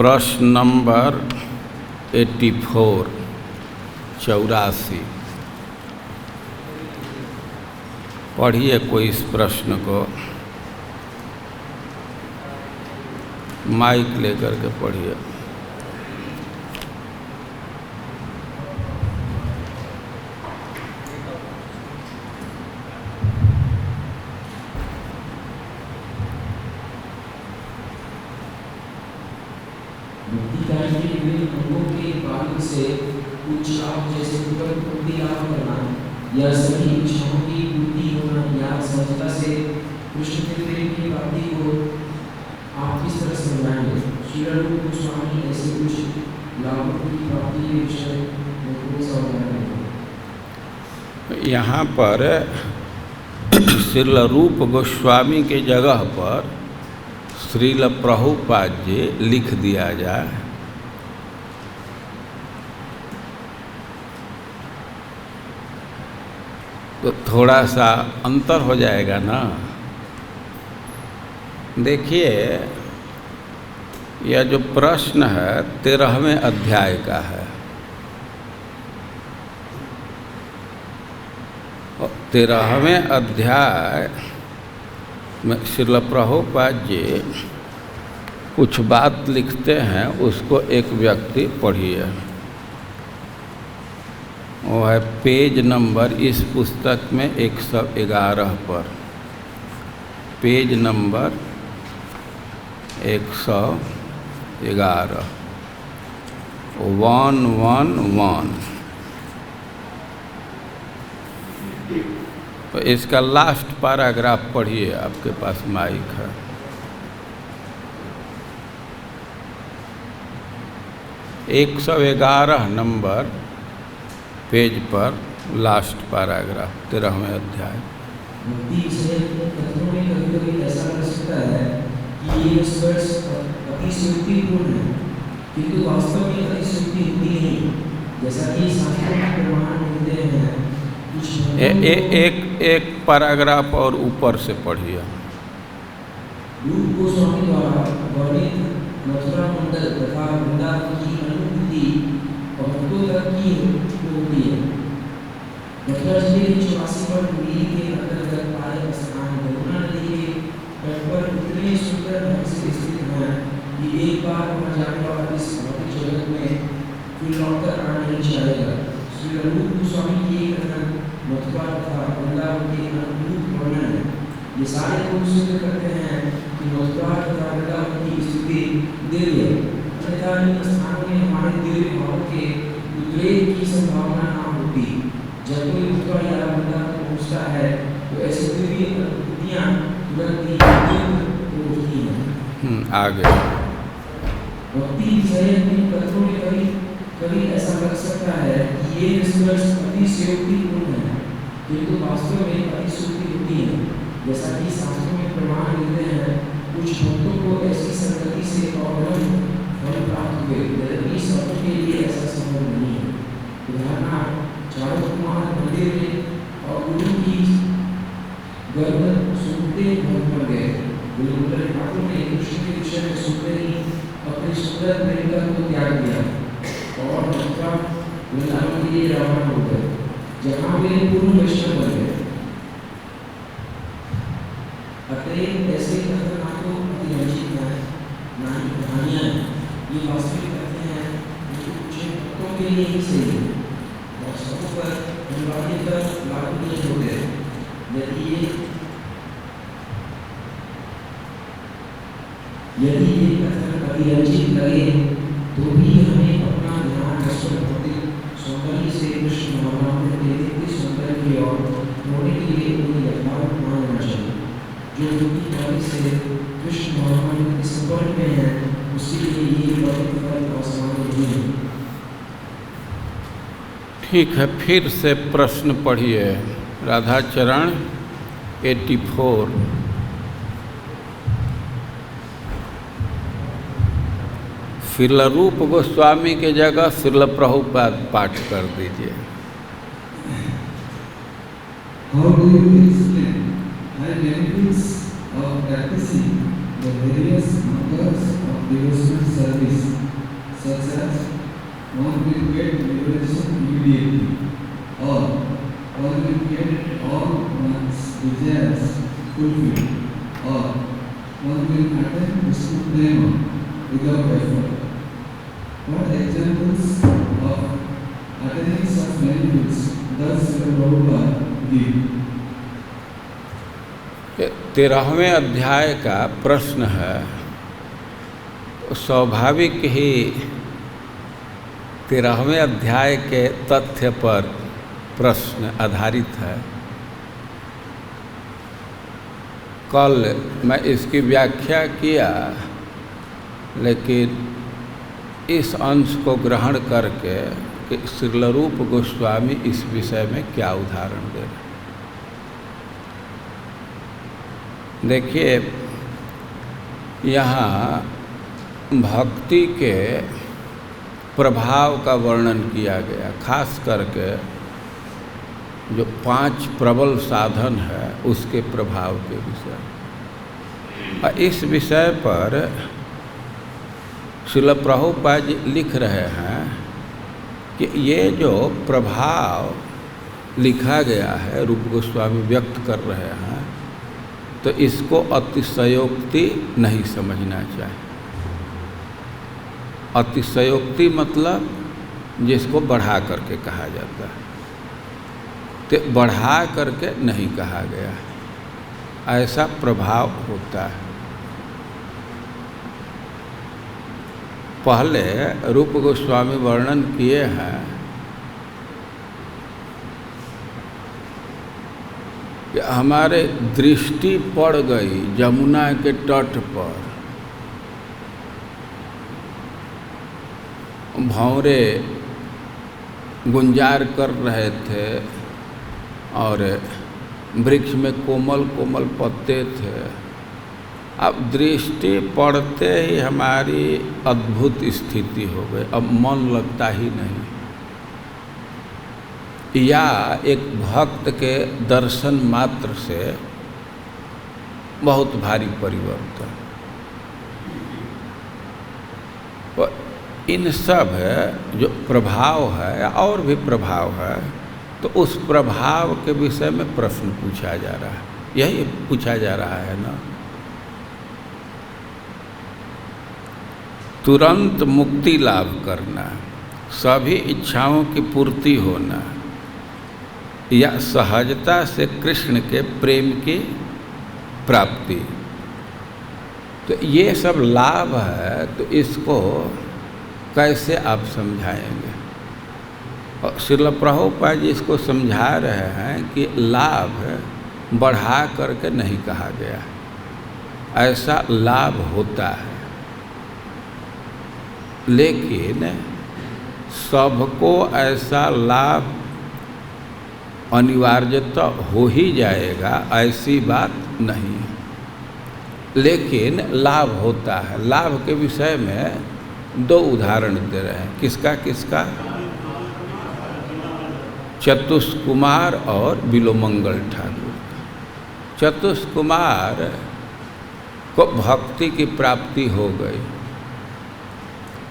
प्रश्न नंबर 84 84। पढ़िए कोई इस प्रश्न को, माइक लेकर के पढ़िए। से कुछ लाभ जैसे पूर्ति लाभ करना या सभी इच्छाओं की पूर्ति होना या सहजता से कृष्ण के प्रेम की प्राप्ति को आप किस तरह समझाएंगे? श्री रूप गोस्वामी ऐसे कुछ लाभों की प्राप्ति के विषय में कौन सा उदाहरण है? यहाँ पर श्रील रूप गोस्वामी के जगह पर श्रील प्रभुपाद जी लिख दिया जाए तो थोड़ा सा अंतर हो जाएगा ना। देखिए, यह जो प्रश्न है 13वें अध्याय का है। 13वें अध्याय में श्रील प्रभुपाद जी कुछ बात लिखते हैं, उसको एक व्यक्ति पढ़िए। वो है पेज नंबर इस पुस्तक में 111 पर, पेज नंबर 111 111। तो इसका लास्ट पैराग्राफ पढ़िए, आपके पास माइक है। एक 111 नंबर पेज पर लास्ट पैराग्राफ 13वें अध्याय। ऐसा लग सकता है कि ये निष्कर्ष अतिशयोक्तिपूर्ण है, किंतु वास्तव में अतिशयोक्ति होती नहीं, जैसा कि शास्त्रों में प्रमाण मिलते हैं। एक पैराग्राफ और ऊपर से पढ़िए। रूप गोस्वामी द्वारा वर्णित मथुरा मंडल तथा वृंदावन की अनुभूति भक्तों तक की होती है। मथुरा जिले के 84 पर पुरी के अंतर्गत पाए स्थान यमुना नदी के तट पर इतने सुंदर ढंग से स्थित हैं कि एक बार वहां जाने वाला इस भौतिक जगत में फिर लौटकर आना नहीं चाहेगा। श्री रूप गोस्वामी की एक कथन मथुरा तथा वृंदावन के अद्भुत वर्णन है। ये सारे लोग सिद्ध करते हैं कि मथुरा तथा वृंदावन की स्थिति दिव्य है, अन्यथा इन स्थानों में हमारे दिव्य भाव के उद्रेक की संभावना ना होती। जब कोई मथुरा या वृंदावन पहुंचता है तो ऐसी दिव्य अनुभूतियां तुरंत ही होती हैं। आगे भक्ति विषय इन पत्रों में कभी ऐसा लग सकता है कि ये निष्कर्ष अतिशयोक्तिपूर्ण है, किंतु वास्तव में अतिशयोक्ति होती है, जैसा कि शास्त्रों में प्रमाण मिलते हैं। कुछ भक्तों को ऐसी संगति से अवलंब फल प्राप्त हुए, यद्यपि सबके के लिए ऐसा संभव नहीं है। उदाहरणार्थ, चारों कुमार मंदिर में और गुरु की गर्दन सुनते भंग कर गए। गुरु ठाकुर ने कृष्ण के विषय में सुनते ही अपने सुंदर प्रेमिका को त्याग दिया और मथुरा वृंदावन के लिए रवाना हो गए, जहाँ वे पूर्ण वैष्णव बन गए। अतएव ऐसे कथन ना तो अतिरंजित है, ना ही कहानियाँ। ये वास्तविक कहते हैं जो कुछ भक्तों के लिए ही सही है, वास्तवों पर अनिवार्य कर लागू नहीं होते। यदि ये कथन अतिरंजित लगे तो भी हमें अपना ध्यान भौतिक सौंदर्य से कृष्ण भगवान के दिव्य सौंदर्य की ओर मोड़ने के लिए उन्हें यथार्थ मानना चाहिए। जो दुखी वाले से कृष्ण भगवान के संपर्क में है, उसके लिए ये भौतिक फल आसान नहीं है। ठीक है, फिर से प्रश्न पढ़िए। राधाचरण 84। श्रील रूप गोस्वामी के जगह श्रील प्रभुपाद पाठ कर दीजिए। How do you explain high benefits of practicing the various numbers of devotional service, such as one will get liberation immediately, or one will get all one's desires fulfilled, or one will attain Vishnu Prema without effort. What examples of attainings of benefits does Srila Prabhupada give? 13वें अध्याय का प्रश्न है। स्वाभाविक ही 13वें अध्याय के तथ्य पर प्रश्न आधारित है। कल मैं इसकी व्याख्या किया, लेकिन इस अंश को ग्रहण करके कि श्रील रूप गोस्वामी इस विषय में क्या उदाहरण दे रहे। देखिए, यहाँ भक्ति के प्रभाव का वर्णन किया गया, खास करके जो 5 प्रबल साधन है उसके प्रभाव के विषय। और इस विषय पर श्रील प्रभुपाद जी लिख रहे हैं कि ये जो प्रभाव लिखा गया है, रूप गोस्वामी व्यक्त कर रहे हैं, तो इसको अतिशयोक्ति नहीं समझना चाहिए। अतिशयोक्ति मतलब जिसको बढ़ा करके कहा जाता है, तो बढ़ा करके नहीं कहा गया है, ऐसा प्रभाव होता है। पहले रूप गोस्वामी वर्णन किए हैं कि हमारे दृष्टि पड़ गई जमुना के तट पर, भंवरे गुंजार कर रहे थे और वृक्ष में कोमल कोमल पत्ते थे। अब दृष्टि पड़ते ही हमारी अद्भुत स्थिति हो गई, अब मन लगता ही नहीं। या एक भक्त के दर्शन मात्र से बहुत भारी परिवर्तन। तो इन सब जो प्रभाव है या और भी प्रभाव है, तो उस प्रभाव के विषय में प्रश्न पूछा जा रहा है। यही पूछा जा रहा है ना, तुरंत मुक्ति लाभ करना, सभी इच्छाओं की पूर्ति होना, या सहजता से कृष्ण के प्रेम की प्राप्ति, तो ये सब लाभ है। तो इसको कैसे आप समझाएंगे? और श्रील प्रभुपाद जी इसको समझा रहे हैं कि लाभ बढ़ा करके नहीं कहा गया, ऐसा लाभ होता है, लेकिन सबको ऐसा लाभ अनिवार्यता हो ही जाएगा ऐसी बात नहीं है, लेकिन लाभ होता है। लाभ के विषय में 2 उदाहरण दे रहे हैं। किसका किसका? चतुष्कुमार और बिलोमंगल ठाकुर। चतुष्कुमार को भक्ति की प्राप्ति हो गई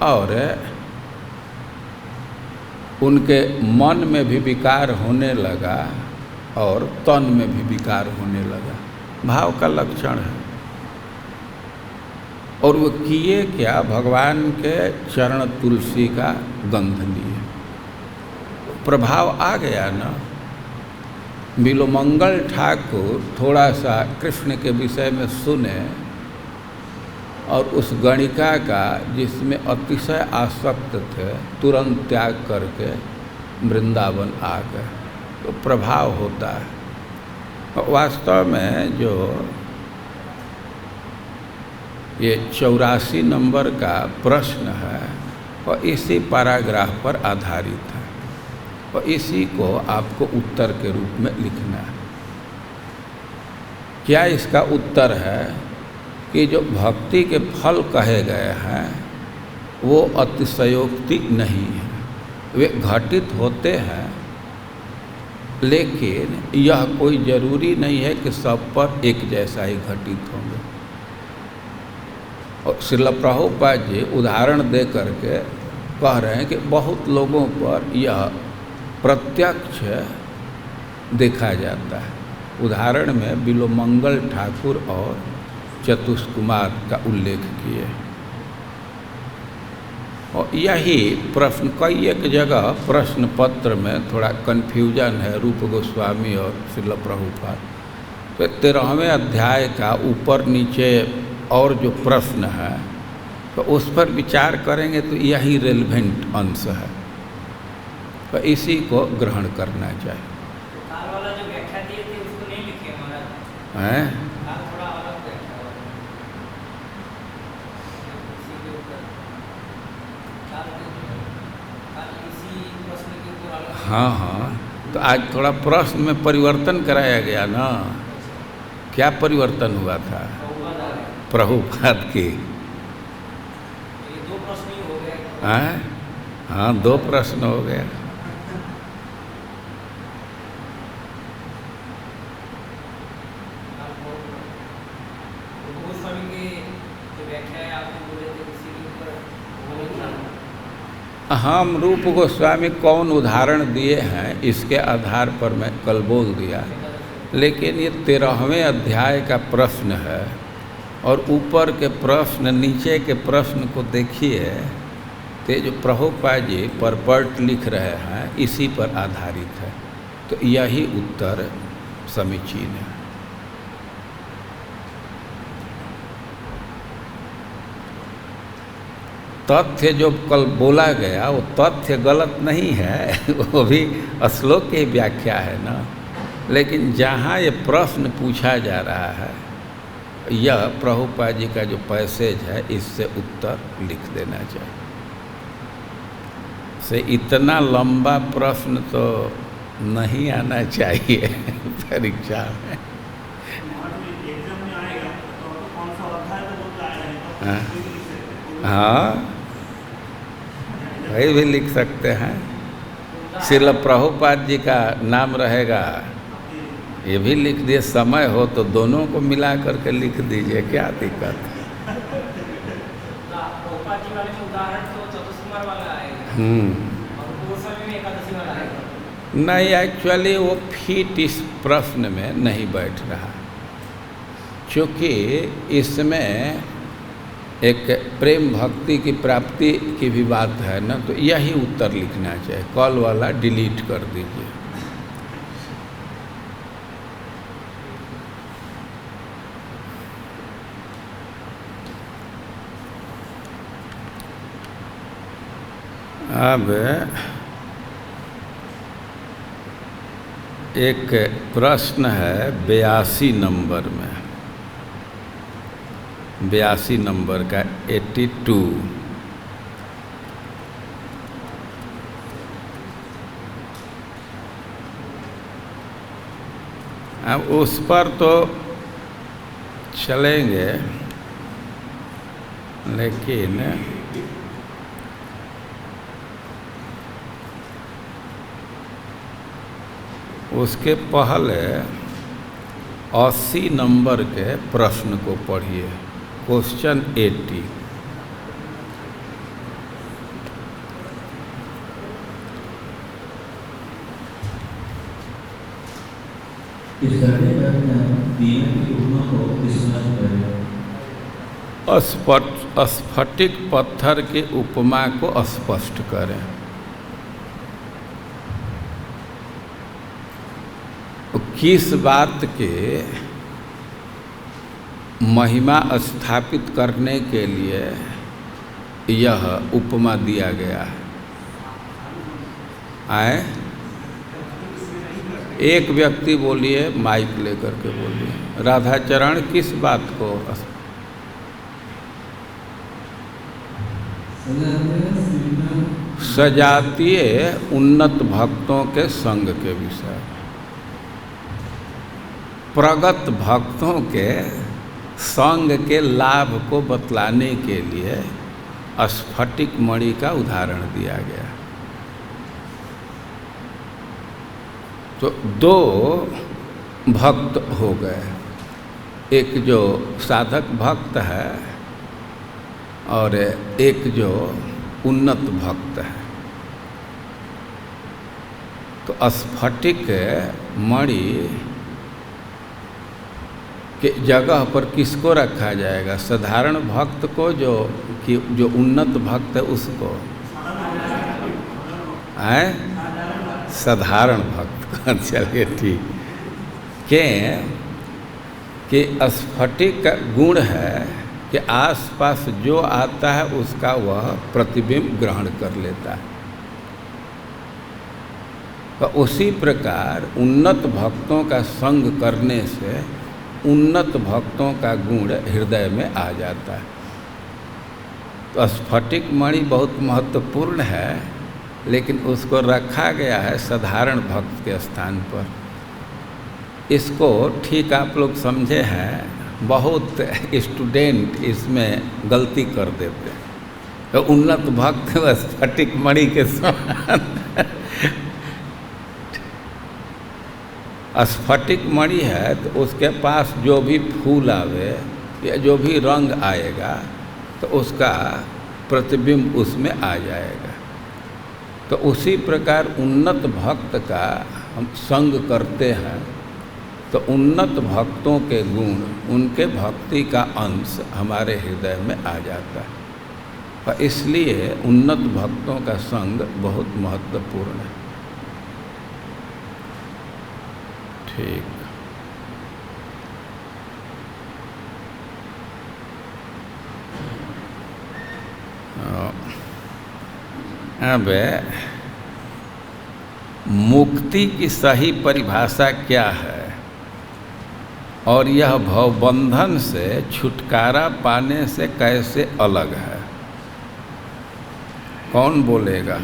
और उनके मन में भी विकार होने लगा और तन में भी विकार होने लगा। भाव का लक्षण है। और वो किए क्या? भगवान के चरण तुलसी का गंध लिए। प्रभाव आ गया ना। बिलोमंगल ठाकुर थोड़ा सा कृष्ण के विषय में सुने और उस गणिका का जिसमें अतिशय आसक्त थे तुरंत त्याग करके वृंदावन आ गए, तो प्रभाव होता है। वास्तव में जो ये 84 नंबर का प्रश्न है और इसी पैराग्राफ पर आधारित है और इसी को आपको उत्तर के रूप में लिखना है। क्या इसका उत्तर है कि जो भक्ति के फल कहे गए हैं वो अतिशयोक्ति नहीं है, वे घटित होते हैं, लेकिन यह कोई जरूरी नहीं है कि सब पर एक जैसा ही घटित होंगे। और श्रील प्रभुपाद जी उदाहरण दे करके कह रहे हैं कि बहुत लोगों पर यह प्रत्यक्ष देखा जाता है। उदाहरण में बिलोमंगल ठाकुर और चतुष्कुमार का उल्लेख किए। और यही प्रश्न कई एक जगह प्रश्न पत्र में थोड़ा कन्फ्यूजन है रूप गोस्वामी और श्रील प्रभुपाद। तो 13वें अध्याय का ऊपर नीचे और जो प्रश्न है तो उस पर विचार करेंगे तो यही रेलेवेंट अंश है, तो इसी को ग्रहण करना चाहिए। काल वाला जो व्याख्या दिए थे उसको नहीं लिखे महाराज हैं? काल थोड़ा अलग व्याख्या हुआ इसी के ऊपर काल इसी प्रश्न के ऊपर अलग। हाँ हाँ, तो आज थोड़ा प्रश्न में परिवर्तन कराया गया ना। क्या परिवर्तन हुआ था? प्रभुपाद की ये दो प्रश्न ही हो गए। हैं? हाँ, 2 प्रश्न हो गए। गोस्वामी के जो व्याख्या है आपने बोले थे इसी के ऊपर वो लिखना। हम रूप गोस्वामी कौन उदाहरण दिए हैं इसके आधार पर मैं कल बोल दिया, लेकिन ये 13वें अध्याय का प्रश्न है और ऊपर के प्रश्न नीचे के प्रश्न को देखिए तो जो प्रभुपाद जी परपर्ट लिख रहे हैं इसी पर आधारित है, तो यही उत्तर समीचीन है। तथ्य जो कल बोला गया वो तथ्य गलत नहीं है वो भी श्लोक की व्याख्या है ना, लेकिन जहाँ ये प्रश्न पूछा जा रहा है यह प्रभुपाद जी का जो पैसेज है इससे उत्तर लिख देना चाहिए। से इतना लंबा प्रश्न तो नहीं आना चाहिए परीक्षा में। हाँ, वही भी लिख सकते हैं। श्रील प्रभुपाद जी का नाम रहेगा, ये भी लिख दिए। समय हो तो दोनों को मिला करके लिख दीजिए, क्या दिक्कत है। प्रभुपाद जी वाले में उदाहरण तो चतुष्कुमार वाला आएगा और गोस्वामी में एकादशी वाला आएगा। नहीं, एक्चुअली वो फिट इस प्रश्न में नहीं बैठ रहा, क्योंकि इसमें एक प्रेम भक्ति की प्राप्ति की भी बात है ना, तो यही उत्तर लिखना चाहिए। कॉल वाला डिलीट कर दीजिए। अब एक प्रश्न है 82 नंबर में, 82 नंबर का 82। अब उस पर तो चलेंगे, लेकिन उसके पहले 80 नंबर के प्रश्न को पढ़िए, क्वेश्चन 80। इस करने पर दीन की उपमा को स्पष्ट करें। स्फटिक पत्थर की उपमा को स्पष्ट करें। किस बात के महिमा स्थापित करने के लिए यह उपमा दिया गया है? आए, एक व्यक्ति बोलिए, माइक लेकर के बोलिए। राधाचरण किस बात को? सजातीय उन्नत भक्तों के संग के विषय, प्रगत भक्तों के संग के लाभ को बतलाने के लिए स्फटिक मणि का उदाहरण दिया गया। तो 2 भक्त हो गए, एक जो साधक भक्त है और एक जो उन्नत भक्त है। तो स्फटिक मणि के जगह पर किसको रखा जाएगा? साधारण भक्त को, जो उन्नत भक्त है उसको है, साधारण भक्त को। चलिए ठीक कि स्फटिक का गुण है कि आसपास जो आता है उसका वह प्रतिबिंब ग्रहण कर लेता है। तो उसी प्रकार उन्नत भक्तों का संग करने से उन्नत भक्तों का गुण हृदय में आ जाता है। तो स्फटिक मणि बहुत महत्वपूर्ण है, लेकिन उसको रखा गया है साधारण भक्त के स्थान पर। इसको ठीक आप लोग समझे हैं, बहुत स्टूडेंट इसमें गलती कर देते हैं। तो उन्नत भक्त स्फटिक मणि के समान स्फटिक मणि है, तो उसके पास जो भी फूल आवे या जो भी रंग आएगा तो उसका प्रतिबिंब उसमें आ जाएगा। तो उसी प्रकार उन्नत भक्त का हम संग करते हैं तो उन्नत भक्तों के गुण, उनके भक्ति का अंश हमारे हृदय में आ जाता है। और इसलिए उन्नत भक्तों का संग बहुत महत्वपूर्ण है। ठीक। अब मुक्ति की सही परिभाषा क्या है और यह भवबंधन से छुटकारा पाने से कैसे अलग है? कौन बोलेगा?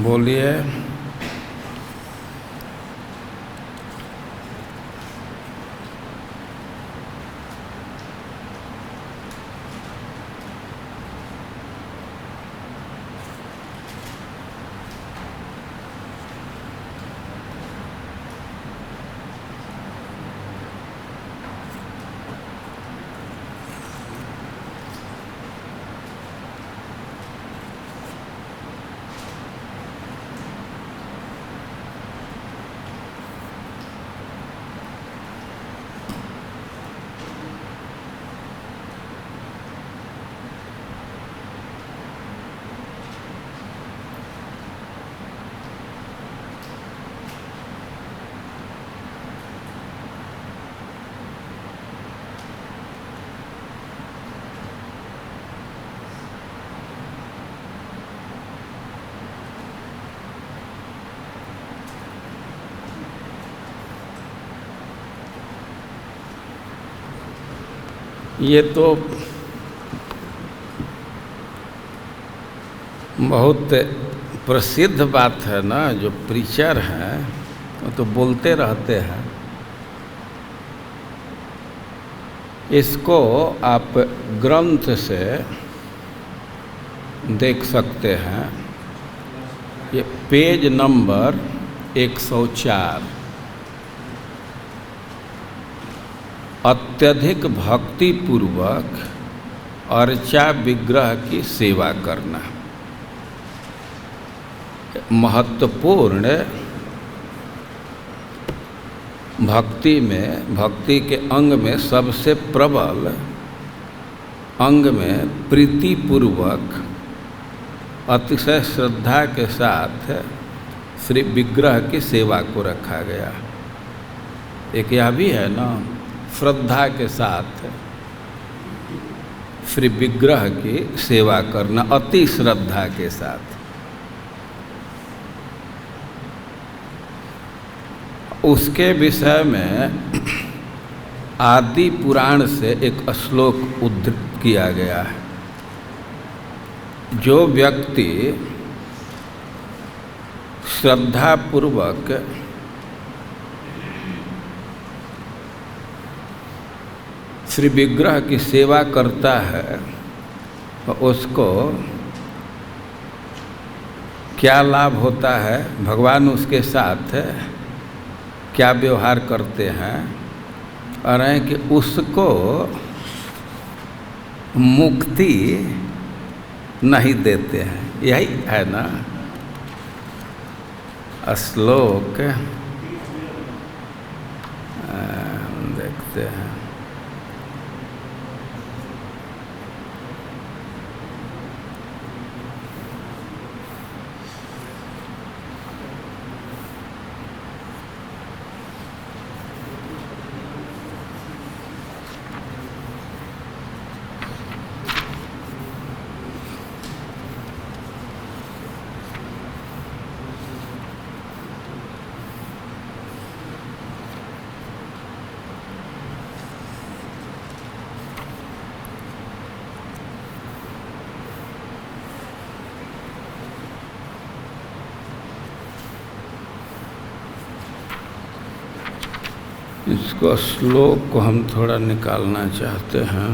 बोलिए। ये तो बहुत प्रसिद्ध बात है ना, जो प्रीचर हैं वो तो बोलते रहते हैं। इसको आप ग्रंथ से देख सकते हैं। ये पेज नंबर 104। अत्यधिक भक्ति पूर्वक अर्चा विग्रह की सेवा करना। महत्वपूर्ण भक्ति में, भक्ति के अंग में सबसे प्रबल अंग में प्रीति पूर्वक अतिशय श्रद्धा के साथ श्री विग्रह की सेवा को रखा गया। एक यह भी है ना, श्रद्धा के साथ श्री विग्रह की सेवा करना, अति श्रद्धा के साथ। उसके विषय में आदि पुराण से एक श्लोक उद्धृत किया गया है। जो व्यक्ति श्रद्धापूर्वक श्री विग्रह की सेवा करता है तो उसको क्या लाभ होता है, भगवान उसके साथ क्या व्यवहार करते हैं, और है कि उसको मुक्ति नहीं देते हैं। यही है ना श्लोक। देखते हैं, इसको श्लोक को हम थोड़ा निकालना चाहते हैं।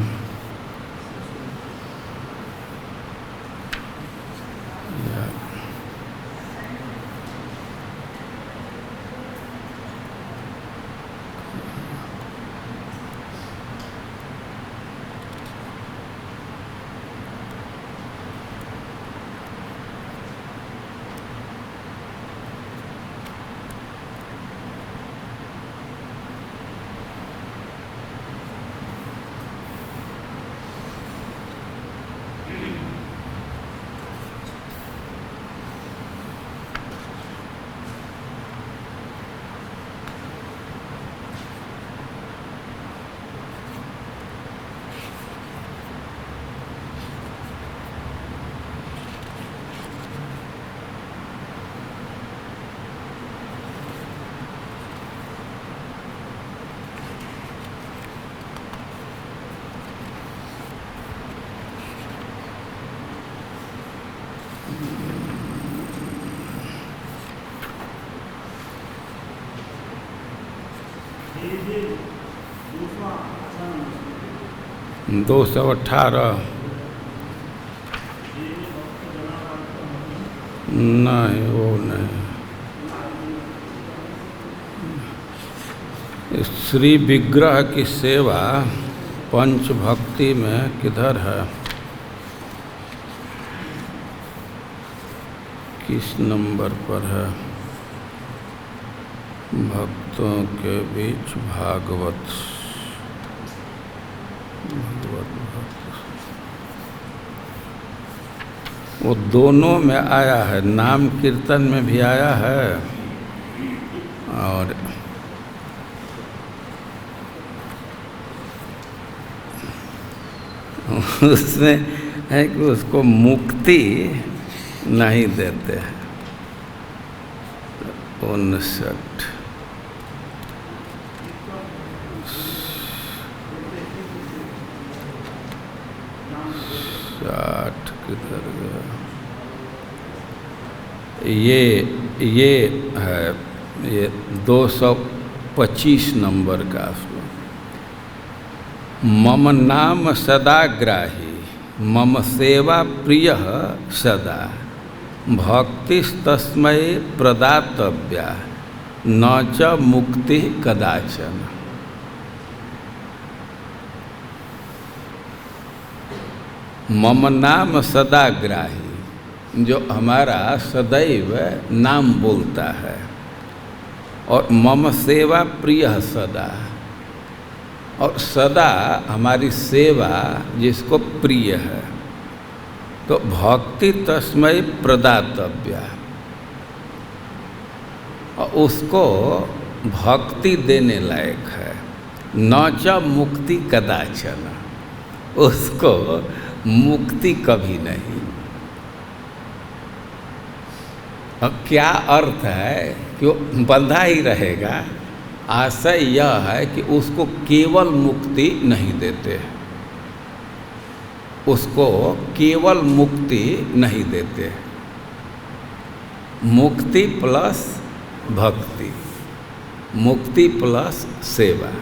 ये 218 नहीं, वो नहीं। श्री विग्रह की सेवा पंच भक्ति में किधर है, किस नंबर पर है? भक्तों के बीच भागवत वो दोनों में आया है, नाम कीर्तन में भी आया है और उसमें है कि उसको मुक्ति नहीं देते हैं। 59 60 किधर गया? ये है, ये 225 नंबर का श्लोक। मम नाम सदाग्राही मम सेवा प्रिय सदा भक्तिस्तस्मै प्रदातव्या न च मुक्ति कदाचन। मम नाम सदाग्राही, जो हमारा सदैव नाम बोलता है, और मम सेवा प्रिय सदा, और सदा हमारी सेवा जिसको प्रिय है, तो भक्ति तस्मै प्रदातव्या, और उसको भक्ति देने लायक है। न च मुक्ति कदाचन, उसको मुक्ति कभी नहीं। अब क्या अर्थ है कि वो बंधा ही रहेगा। आशय यह है कि उसको केवल मुक्ति नहीं देते, उसको केवल मुक्ति नहीं देते। मुक्ति प्लस भक्ति, मुक्ति प्लस सेवा।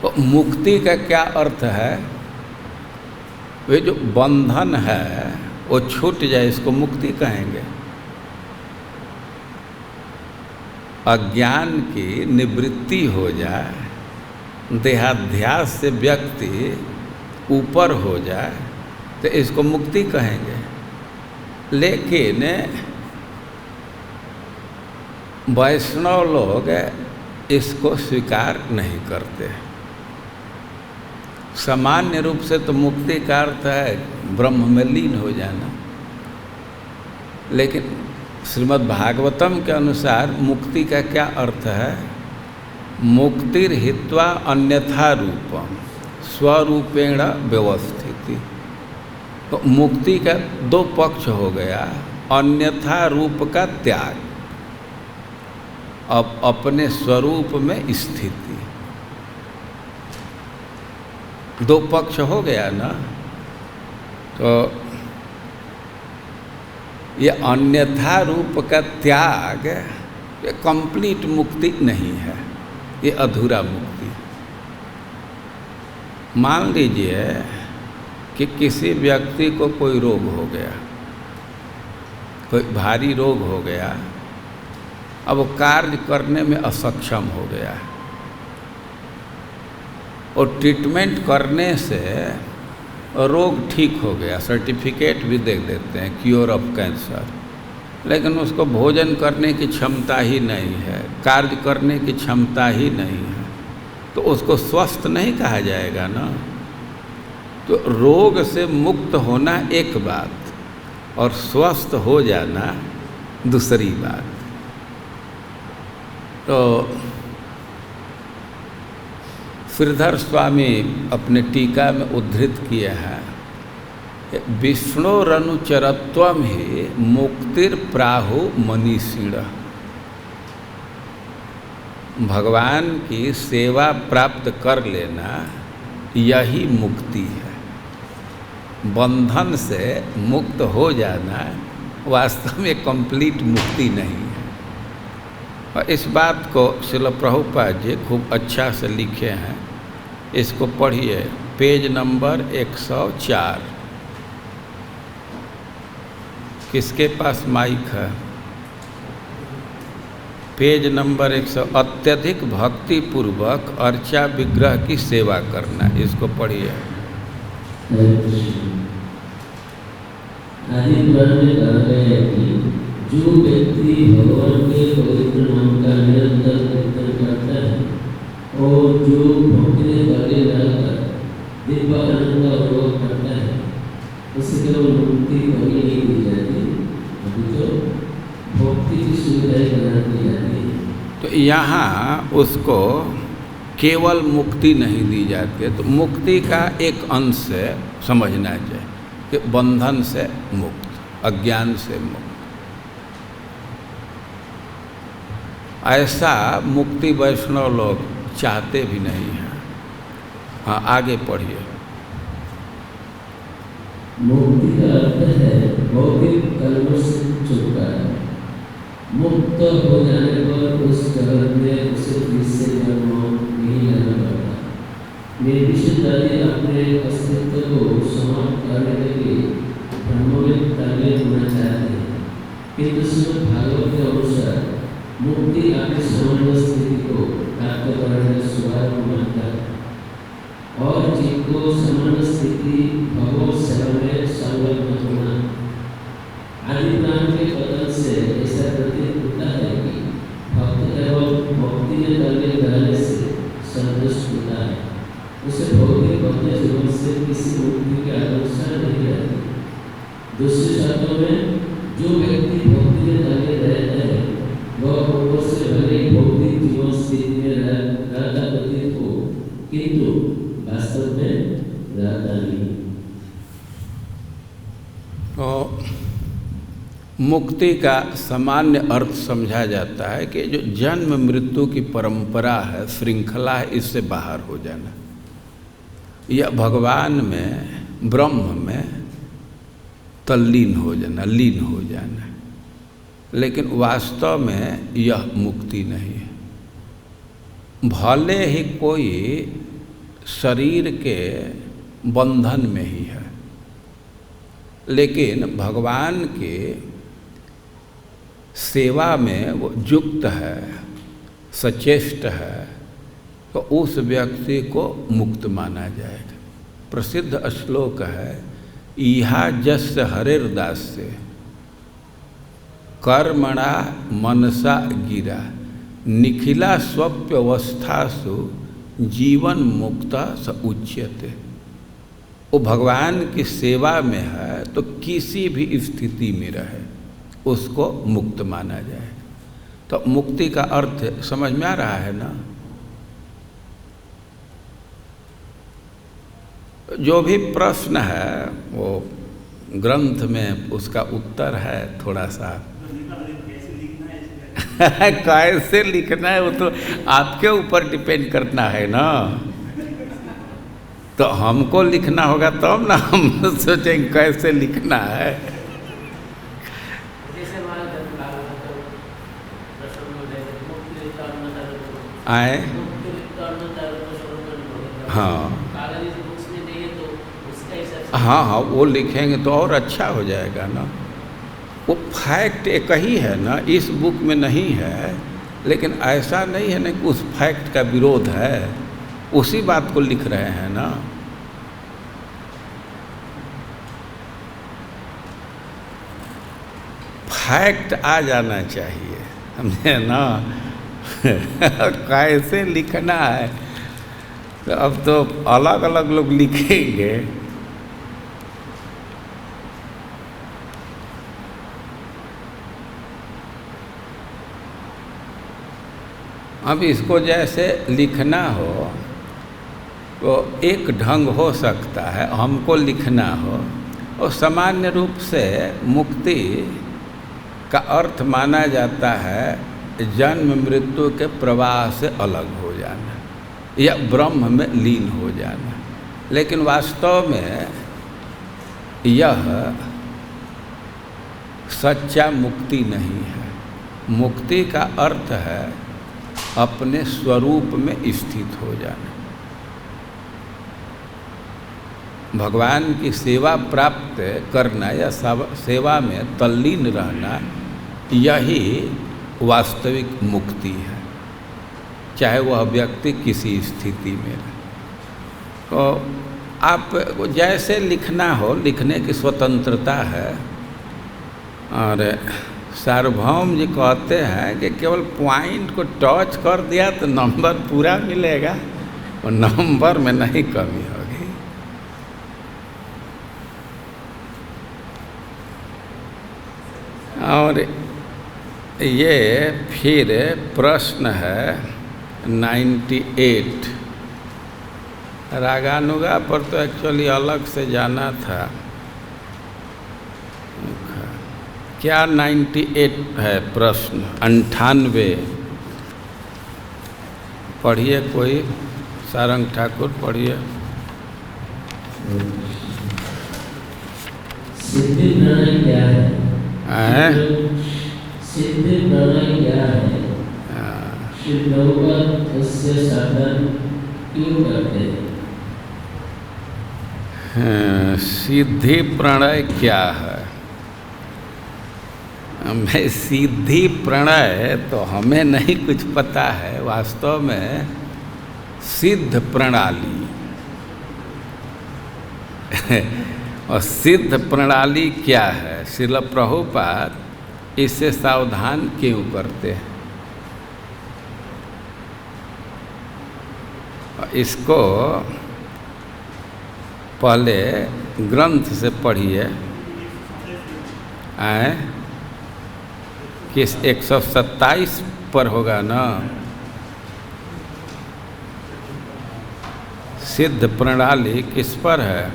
तो मुक्ति का क्या अर्थ है वे जो बंधन है वो छूट जाए, इसको मुक्ति कहेंगे। अज्ञान की निवृत्ति हो जाए, देहाध्यास से व्यक्ति ऊपर हो जाए, तो इसको मुक्ति कहेंगे। लेकिन वैष्णव लोग इसको स्वीकार नहीं करते। सामान्य रूप से तो मुक्ति का अर्थ है ब्रह्म में लीन हो जाना, लेकिन श्रीमद् भागवतम के अनुसार मुक्ति का क्या अर्थ है? मुक्तिर हित्वा अन्यथा रूपम स्वरूपेण व्यवस्थिति। तो मुक्ति का दो पक्ष हो गया, अन्यथा रूप का त्याग, अब अपने स्वरूप में स्थिति, दो पक्ष हो गया ना। तो ये अन्यथा रूप का त्याग ये कंप्लीट मुक्ति नहीं है, ये अधूरा मुक्ति। मान लीजिए कि किसी व्यक्ति को कोई रोग हो गया, कोई भारी रोग हो गया, अब वो कार्य करने में असक्षम हो गया, और ट्रीटमेंट करने से रोग ठीक हो गया, सर्टिफिकेट भी दे देते हैं क्योर ऑफ कैंसर, लेकिन उसको भोजन करने की क्षमता ही नहीं है, कार्य करने की क्षमता ही नहीं है, तो उसको स्वस्थ नहीं कहा जाएगा ना। तो रोग से मुक्त होना एक बात और स्वस्थ हो जाना दूसरी बात। तो श्रीधर स्वामी अपने टीका में उद्धृत किया है, विष्णुरनुचरत्वम ही मुक्तिर प्राहु मनीषिण। भगवान की सेवा प्राप्त कर लेना यही मुक्ति है। बंधन से मुक्त हो जाना वास्तव में कंप्लीट मुक्ति नहीं है। और इस बात को श्रील प्रभुपाद जी खूब अच्छा से लिखे हैं, इसको पढ़िए, पेज नंबर 104। किसके पास माइक है? Page number 100। अत्यधिक भक्ति पूर्वक अर्चा विग्रह की सेवा करना, इसको पढ़िए। आदि पुराण में कहा गया है कि जो व्यक्ति भगवान के पवित्र नाम का निरंतर कीर्तन करता है और जो भक्ति वाले रहकर दिव्य आनंद का अनुभव करता है, उसे केवल मुक्ति कभी नहीं दी जाती, अभी तो भक्ति की सुविधाएं बना दी जाती है। तो यहाँ उसको केवल मुक्ति नहीं दी जाती है, तो मुक्ति का एक अंश से समझना चाहिए कि बंधन से मुक्त, अज्ञान से मुक्त। ऐसा मुक्ति वैष्णव लोग चाहते भी नहीं हैं। हाँ, आगे पढ़िए। मुक्ति का अर्थ है भौतिक कर्मों से छुटकारा। मुक्त हो जाने पर उस जगत में उसे फिर से जन्म नहीं लेना पड़ता। निर्विशेषताएं अपने अस्तित्व को समाप्त करने के लिए ब्रह्म में तालीम होना चाहते हैं, किंतु श्रीमद् भागवत के अनुसार मुक्ति अपनी सामान्य स्थिति को प्राप्त करने का शुभारंभ मानता है, और जिनको सामान्य स्थिति भगवत सेवा में संलग्न होना। आदि पुराण के कथन से ऐसा प्रतीत होता है कि भक्त केवल भक्ति में तल्लीन रहने से संतुष्ट होता है, उसे भौतिक भक्ति जीवन से किसी मुक्ति की आकांक्षा नहीं रहती। दूसरे शब्दों में, जो व्यक्ति भक्ति में तल्लीन रहता है वह ऊपर से भले भौतिक जीवन स्थिति में रहता प्रतीत हो, किंतु वास्तव में रहता नहीं। तो मुक्ति का सामान्य अर्थ समझा जाता है कि जो जन्म मृत्यु की परंपरा है, श्रृंखला है, इससे बाहर हो जाना, या भगवान में, ब्रह्म में तल्लीन हो जाना, लीन हो जाना। लेकिन वास्तव में यह मुक्ति नहीं है। भले ही कोई शरीर के बंधन में ही है, लेकिन भगवान के सेवा में वो युक्त है, सचेष्ट है, तो उस व्यक्ति को मुक्त माना जाएगा। प्रसिद्ध श्लोक है, इहा जस्य हरेर्दास्य कर्मणा मनसा गिरा निखिला स्वप्यवस्थासु जीवन मुक्ता स उच्यते। वो भगवान की सेवा में है तो किसी भी स्थिति में रहे उसको मुक्त माना जाए। तो मुक्ति का अर्थ समझ में आ रहा है ना? जो भी प्रश्न है वो ग्रंथ में उसका उत्तर है थोड़ा सा। कैसे लिखना है वो तो आपके ऊपर डिपेंड करना है ना। तो हमको लिखना होगा तब तो ना हम सोचेंगे कैसे लिखना है। आए हाँ हाँ हाँ, वो लिखेंगे तो और अच्छा हो जाएगा ना। वो फैक्ट एक ही है ना, इस बुक में नहीं है, लेकिन ऐसा नहीं है ना कि उस फैक्ट का विरोध है, उसी बात को लिख रहे हैं ना। फैक्ट आ जाना चाहिए, समझे ना। कैसे लिखना है तो अब तो अलग अलग लोग लिखेंगे। अब इसको जैसे लिखना हो तो एक ढंग हो सकता है, हमको लिखना हो और सामान्य रूप से मुक्ति का अर्थ माना जाता है जन्म मृत्यु के प्रवाह से अलग हो जाना या ब्रह्म में लीन हो जाना। लेकिन वास्तव में यह सच्चा मुक्ति नहीं है। मुक्ति का अर्थ है अपने स्वरूप में स्थित हो जाना, भगवान की सेवा प्राप्त करना या सेवा में तल्लीन रहना, यही वास्तविक मुक्ति है, चाहे वह व्यक्ति किसी स्थिति में रहे। तो आप जैसे लिखना हो, लिखने की स्वतंत्रता है। और सार्वभौम जी कहते हैं कि केवल पॉइंट को टच कर दिया तो नंबर पूरा मिलेगा और नंबर में नहीं कमी होगी। और ये फिर प्रश्न है 98। रागानुगा पर तो एक्चुअली अलग से जाना था। क्या 98 है प्रश्न? 98 पढ़िए कोई, सारंग ठाकुर पढ़िए। सिद्धि प्रणय क्या है? सिद्धि प्रणय क्या है? श्री प्रभुपाद इससे साधन क्यों करते हैं? सिद्धि प्रणय क्या है? हमें सिद्धि प्रणय तो हमें नहीं कुछ पता है। वास्तव में सिद्ध प्रणाली और सिद्ध प्रणाली क्या है? श्रील प्रभुपाद इससे सावधान क्यों करते हैं? इसको पहले ग्रंथ से पढ़िए। आए किस 127 पर होगा ना? सिद्ध प्रणाली किस पर है?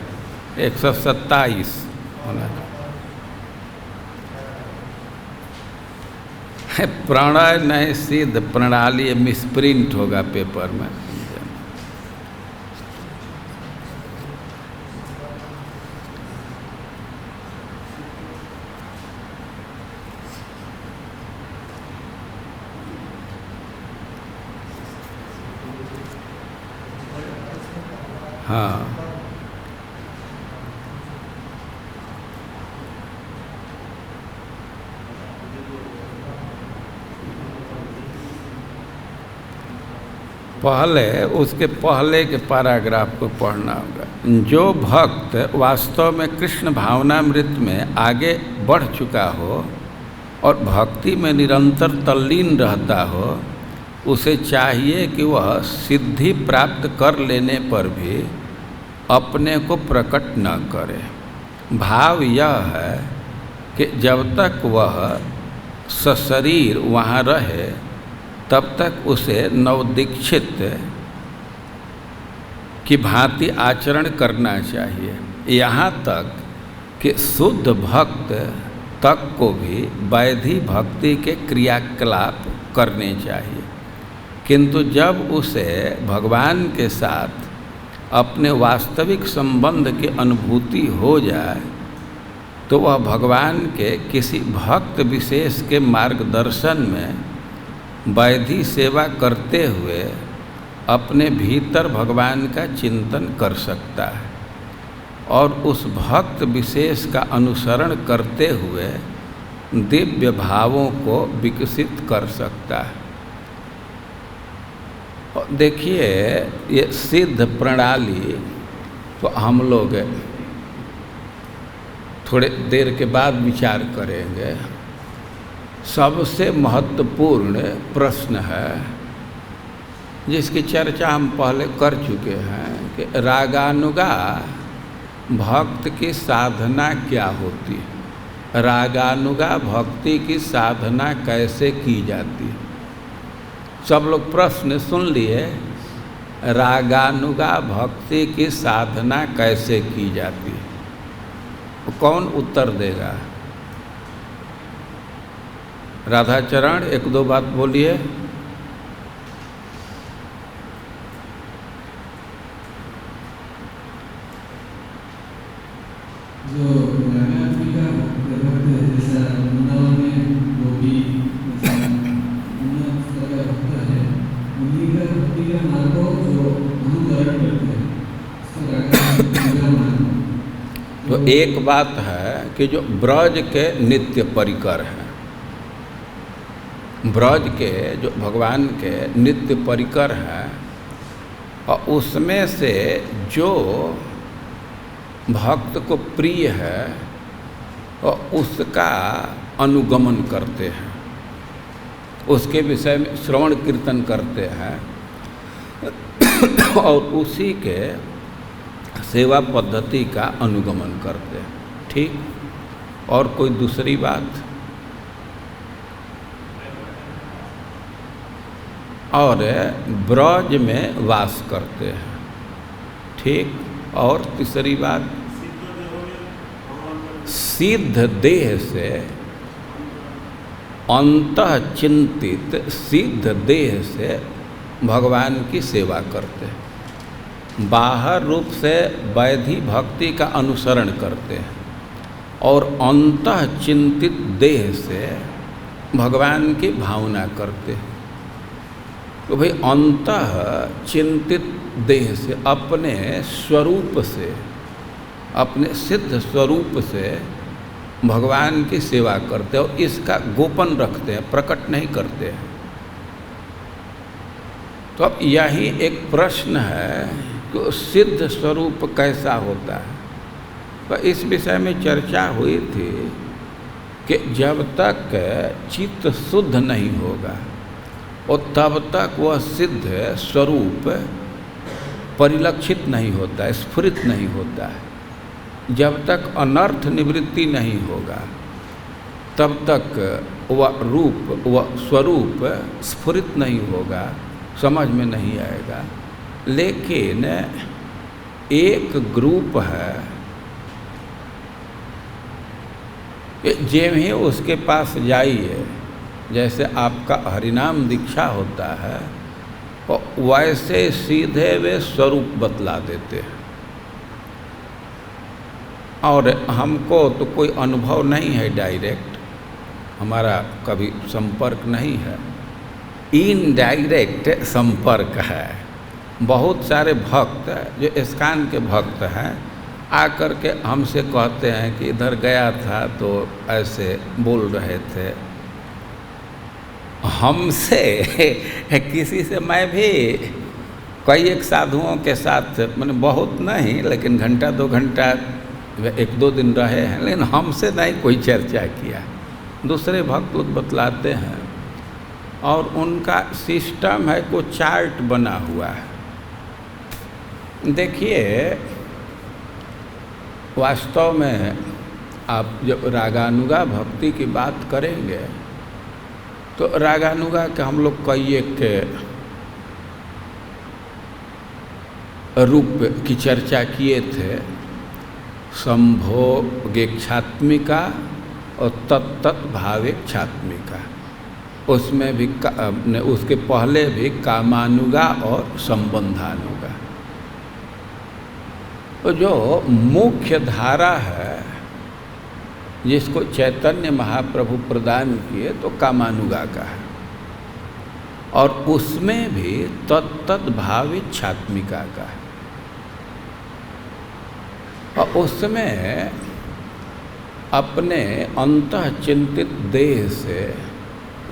127 होना। प्रणय नहीं, सिद्ध प्रणाली मिसप्रिंट होगा पेपर में। हाँ पहले उसके पहले के पैराग्राफ को पढ़ना होगा। जो भक्त वास्तव में कृष्ण भावनामृत में आगे बढ़ चुका हो और भक्ति में निरंतर तल्लीन रहता हो, उसे चाहिए कि वह सिद्धि प्राप्त कर लेने पर भी अपने को प्रकट न करे। भाव यह है कि जब तक वह सशरीर वहाँ रहे तब तक उसे नवदीक्षित की भांति आचरण करना चाहिए। यहाँ तक कि शुद्ध भक्त तक को भी वैधि भक्ति के क्रियाकलाप करने चाहिए, किंतु जब उसे भगवान के साथ अपने वास्तविक संबंध की अनुभूति हो जाए तो वह भगवान के किसी भक्त विशेष के मार्गदर्शन में वैधि सेवा करते हुए अपने भीतर भगवान का चिंतन कर सकता है और उस भक्त विशेष का अनुसरण करते हुए दिव्य भावों को विकसित कर सकता है। और देखिए, ये सिद्ध प्रणाली तो हम लोग थोड़े देर के बाद विचार करेंगे। सबसे महत्वपूर्ण प्रश्न है जिसकी चर्चा हम पहले कर चुके हैं कि रागानुगा भक्त की साधना क्या होती है, रागानुगा भक्ति की साधना कैसे की जाती है। सब लोग प्रश्न सुन लिए, रागानुगा भक्ति की साधना कैसे की जाती है, कौन उत्तर देगा? राधाचरण एक दो बात बोलिए। जो रागानुगा भक्त है, जैसा वृंदावन में गोपी उन्नत स्तर का भक्त है, उन्हीं का भक्ति का मार्ग जो अनुकरण करते हैं उसको रागानुगा मार्ग। तो एक बात है कि जो ब्रज के नित्य परिकर हैं, ब्रज के जो भगवान के नित्य परिकर हैं, और उसमें से जो भक्त को प्रिय है और उसका अनुगमन करते हैं, उसके विषय में श्रवण कीर्तन करते हैं और उसी के सेवा पद्धति का अनुगमन करते हैं। ठीक, और कोई दूसरी बात? और ब्रज में वास करते हैं। ठीक, और तीसरी बात, सिद्ध देह से अंतः चिंतित सिद्ध देह से भगवान की सेवा करते हैं, बाहर रूप से वैधि भक्ति का अनुसरण करते हैं और अंतः चिंतित देह से भगवान की भावना करते हैं। तो भाई अंतः चिंतित देह से अपने स्वरूप से, अपने सिद्ध स्वरूप से भगवान की सेवा करते हैं और इसका गोपन रखते हैं, प्रकट नहीं करते हैं। तो अब यही एक प्रश्न है कि सिद्ध स्वरूप कैसा होता है। तो इस विषय में चर्चा हुई थी कि जब तक चित्त शुद्ध नहीं होगा और तब तक वह सिद्ध स्वरूप परिलक्षित नहीं होता है, स्फुरित नहीं होता है। जब तक अनर्थ निवृत्ति नहीं होगा तब तक वह रूप, वह स्वरूप स्फुरित नहीं होगा, समझ में नहीं आएगा। लेकिन एक ग्रुप है कि जेम ही उसके पास जाइए, जैसे आपका हरिनाम दीक्षा होता है और वैसे सीधे वे स्वरूप बतला देते हैं। और हमको तो कोई अनुभव नहीं है, डायरेक्ट हमारा कभी संपर्क नहीं है, इनडायरेक्ट संपर्क है। बहुत सारे भक्त जो इस्कान के भक्त हैं आकर के हमसे कहते हैं कि इधर गया था तो ऐसे बोल रहे थे। हमसे किसी से मैं भी कई एक साधुओं के साथ मैंने बहुत नहीं लेकिन घंटा 2 घंटा 1-2 दिन रहे हैं, लेकिन हमसे नहीं कोई चर्चा किया। दूसरे भक्त लोग बतलाते हैं और उनका सिस्टम है, को चार्ट बना हुआ है। देखिए वास्तव में आप जब रागानुगा भक्ति की बात करेंगे तो रागानुगा के हम लोग कई एक रूप की चर्चा किए थे, संभोगेक्षात्मिका और तत्भावेक्षात्मिका। उसमें भी उसके पहले भी कामानुगा और संबंधानुगा। तो जो मुख्य धारा है जिसको चैतन्य महाप्रभु प्रदान किए तो कामानुगा का है, और उसमें भी तत्भावेक्षात्मिका का है। और उसमें अपने अंतः चिंतित देह से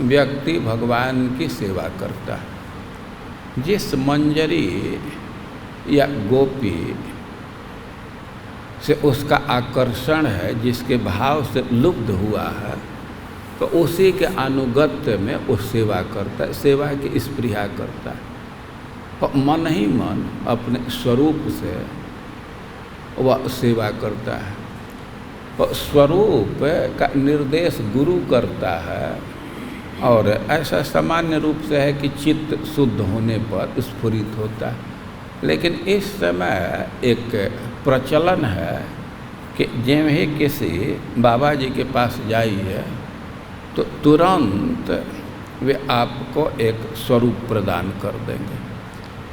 व्यक्ति भगवान की सेवा करता है। जिस मंजरी या गोपी से उसका आकर्षण है, जिसके भाव से लुब्ध हुआ है, तो उसी के अनुगत्य में वो सेवा करता है, सेवा की स्पृहा करता है। और मन ही मन अपने स्वरूप से वह सेवा करता है। और स्वरूप का निर्देश गुरु करता है, और ऐसा सामान्य रूप से है कि चित्त शुद्ध होने पर स्फुरित होता है। लेकिन इस समय एक प्रचलन है कि जब ही किसी बाबा जी के पास जाइए तो तुरंत वे आपको एक स्वरूप प्रदान कर देंगे,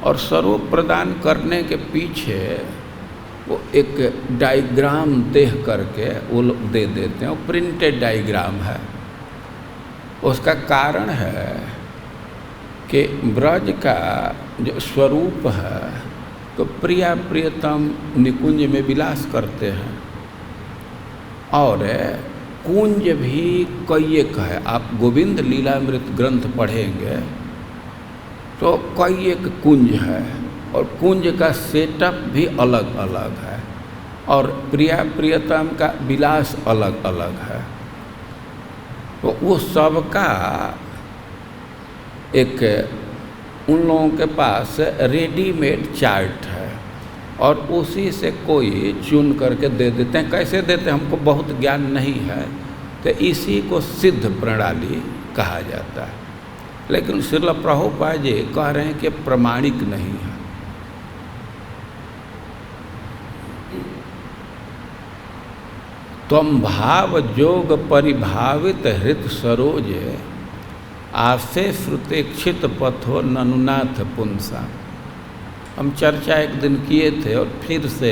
और स्वरूप प्रदान करने के पीछे वो एक डायग्राम देख करके वो लोग दे देते हैं। वो प्रिंटेड डायग्राम है। उसका कारण है कि ब्रज का जो स्वरूप है तो प्रिया प्रियतम निकुंज में विलास करते हैं, और कुंज भी कई एक है। आप गोविंद लीलामृत ग्रंथ पढ़ेंगे तो कई एक कुंज है, और कुंज का सेटअप भी अलग अलग है, और प्रिया प्रियतम का विलास अलग अलग है। तो वो सबका एक उन लोगों के पास रेडीमेड चार्ट है, और उसी से कोई चुन करके दे देते हैं। कैसे देते हैं हमको बहुत ज्ञान नहीं है, तो इसी को सिद्ध प्रणाली कहा जाता है। लेकिन श्रील प्रभुपाद जी कह रहे हैं कि प्रमाणिक नहीं है। त्वं भाव जोग परिभावित हृत सरोज आसे श्रुतेक्षित पथो ननुनाथ पुंसा। हम चर्चा एक दिन किए थे, और फिर से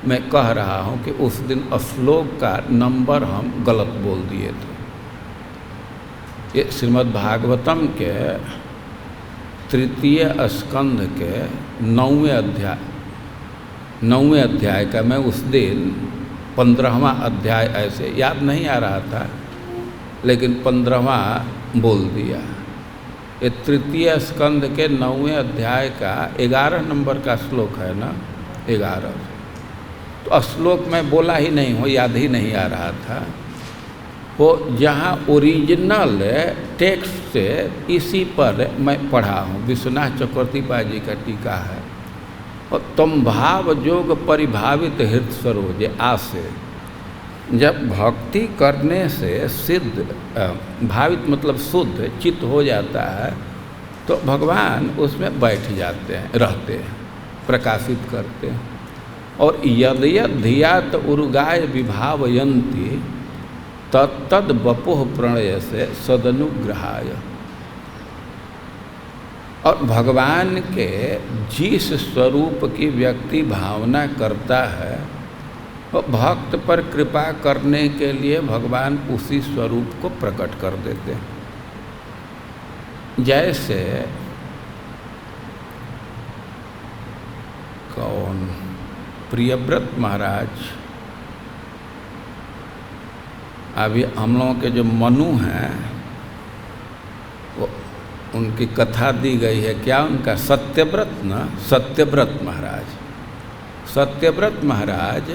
मैं कह रहा हूँ कि उस दिन श्लोक का नंबर हम गलत बोल दिए थे। ये श्रीमद् भागवतम के 3 स्कंध के 9वें अध्याय का मैं उस दिन 15वां अध्याय ऐसे याद नहीं आ रहा था, लेकिन 15वां बोल दिया। ये 3 स्कंद के 9वें अध्याय का 11 नंबर का श्लोक है ना, 11। तो श्लोक में बोला ही नहीं हो, याद ही नहीं आ रहा था। वो जहाँ ओरिजिनल टेक्स्ट से इसी पर मैं पढ़ा हूँ, विश्वनाथ चक्रवर्ती पाद जी का टीका है। और तुम भाव जोग परिभावित हृत सरोज आसे। जब भक्ति करने से सिद्ध भावित मतलब शुद्ध चित्त हो जाता है, तो भगवान उसमें बैठ जाते हैं, रहते हैं, प्रकाशित करते हैं। और यद यद धियात उर्गाय विभावयंती तत्तद बपुः प्रणय से सदनुग्रहाय। और भगवान के जिस स्वरूप की व्यक्ति भावना करता है, वो भक्त पर कृपा करने के लिए भगवान उसी स्वरूप को प्रकट कर देते हैं। जैसे कौन प्रियव्रत महाराज, अभी हम लोगों के जो मनु हैं, वो उनकी कथा दी गई है। क्या उनका? सत्यव्रत न, सत्यव्रत महाराज। सत्यव्रत महाराज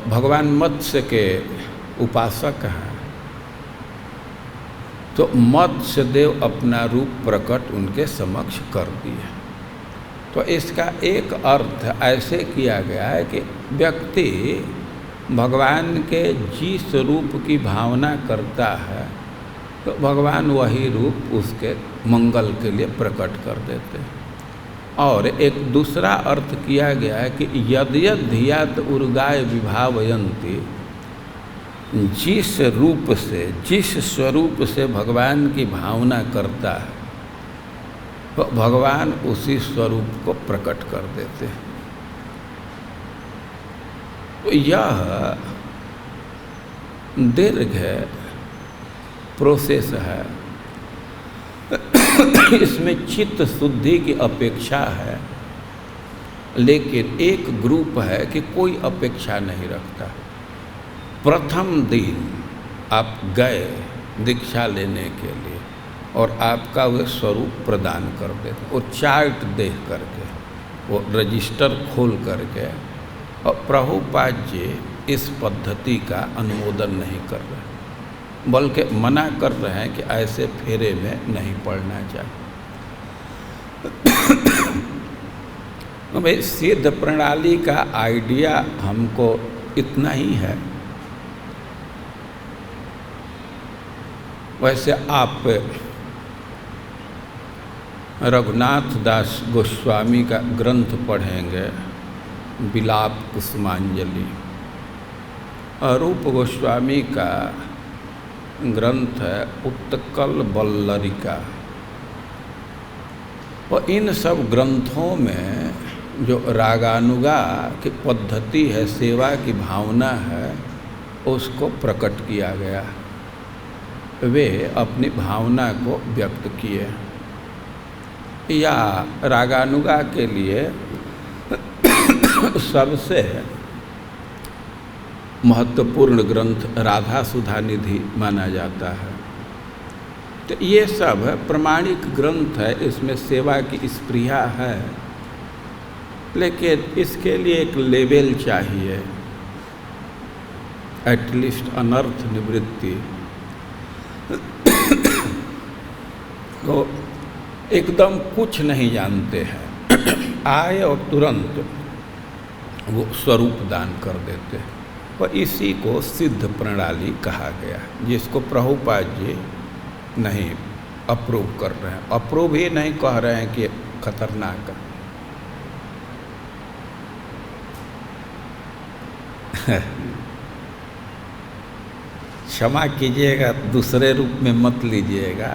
भगवान मत्स्य के उपासक हैं। तो मत्स्य देव अपना रूप प्रकट उनके समक्ष कर दिए। तो इसका एक अर्थ ऐसे किया गया है कि व्यक्ति भगवान के जिस रूप की भावना करता है तो भगवान वही रूप उसके मंगल के लिए प्रकट कर देते हैं। और एक दूसरा अर्थ किया गया है कि यद्यद धियात उर्गाय विभावयन्ति, जिस रूप से, जिस स्वरूप से भगवान की भावना करता है तो भगवान उसी स्वरूप को प्रकट कर देते हैं। तो यह दीर्घ प्रोसेस है। इसमें चित्त शुद्धि की अपेक्षा है, लेकिन एक ग्रुप है कि कोई अपेक्षा नहीं रखता। प्रथम दिन आप गए दीक्षा लेने के लिए और आपका वे स्वरूप प्रदान कर देते, वो चार्ट देख करके, वो रजिस्टर खोल करके। और प्रभुपाद जी इस पद्धति का अनुमोदन नहीं कर रहे, बल्कि मना कर रहे हैं कि ऐसे फेरे में नहीं पड़ना चाहिए। भाई सिद्ध प्रणाली का आइडिया हमको इतना ही है। वैसे आप रघुनाथ दास गोस्वामी का ग्रंथ पढ़ेंगे, विलाप कुसुमांजलि, अरूप गोस्वामी का ग्रंथ है उत्कल बल्लरिका। और इन सब ग्रंथों में जो रागानुगा की पद्धति है, सेवा की भावना है, उसको प्रकट किया गया। वे अपनी भावना को व्यक्त किए। या रागानुगा के लिए सबसे महत्वपूर्ण ग्रंथ राधा सुधा निधि माना जाता है। तो ये सब प्रमाणिक ग्रंथ है, इसमें सेवा की स्पृहा है, लेकिन इसके लिए एक लेवल चाहिए, एटलीस्ट अनर्थ निवृत्ति। तो एकदम कुछ नहीं जानते हैं, आए और तुरंत वो स्वरूप दान कर देते हैं। और इसी को सिद्ध प्रणाली कहा गया, जिसको प्रभुपाद जी नहीं अप्रूव कर रहे हैं। अप्रूव ही नहीं कह रहे हैं कि खतरनाक है। क्षमा कीजिएगा, दूसरे रूप में मत लीजिएगा।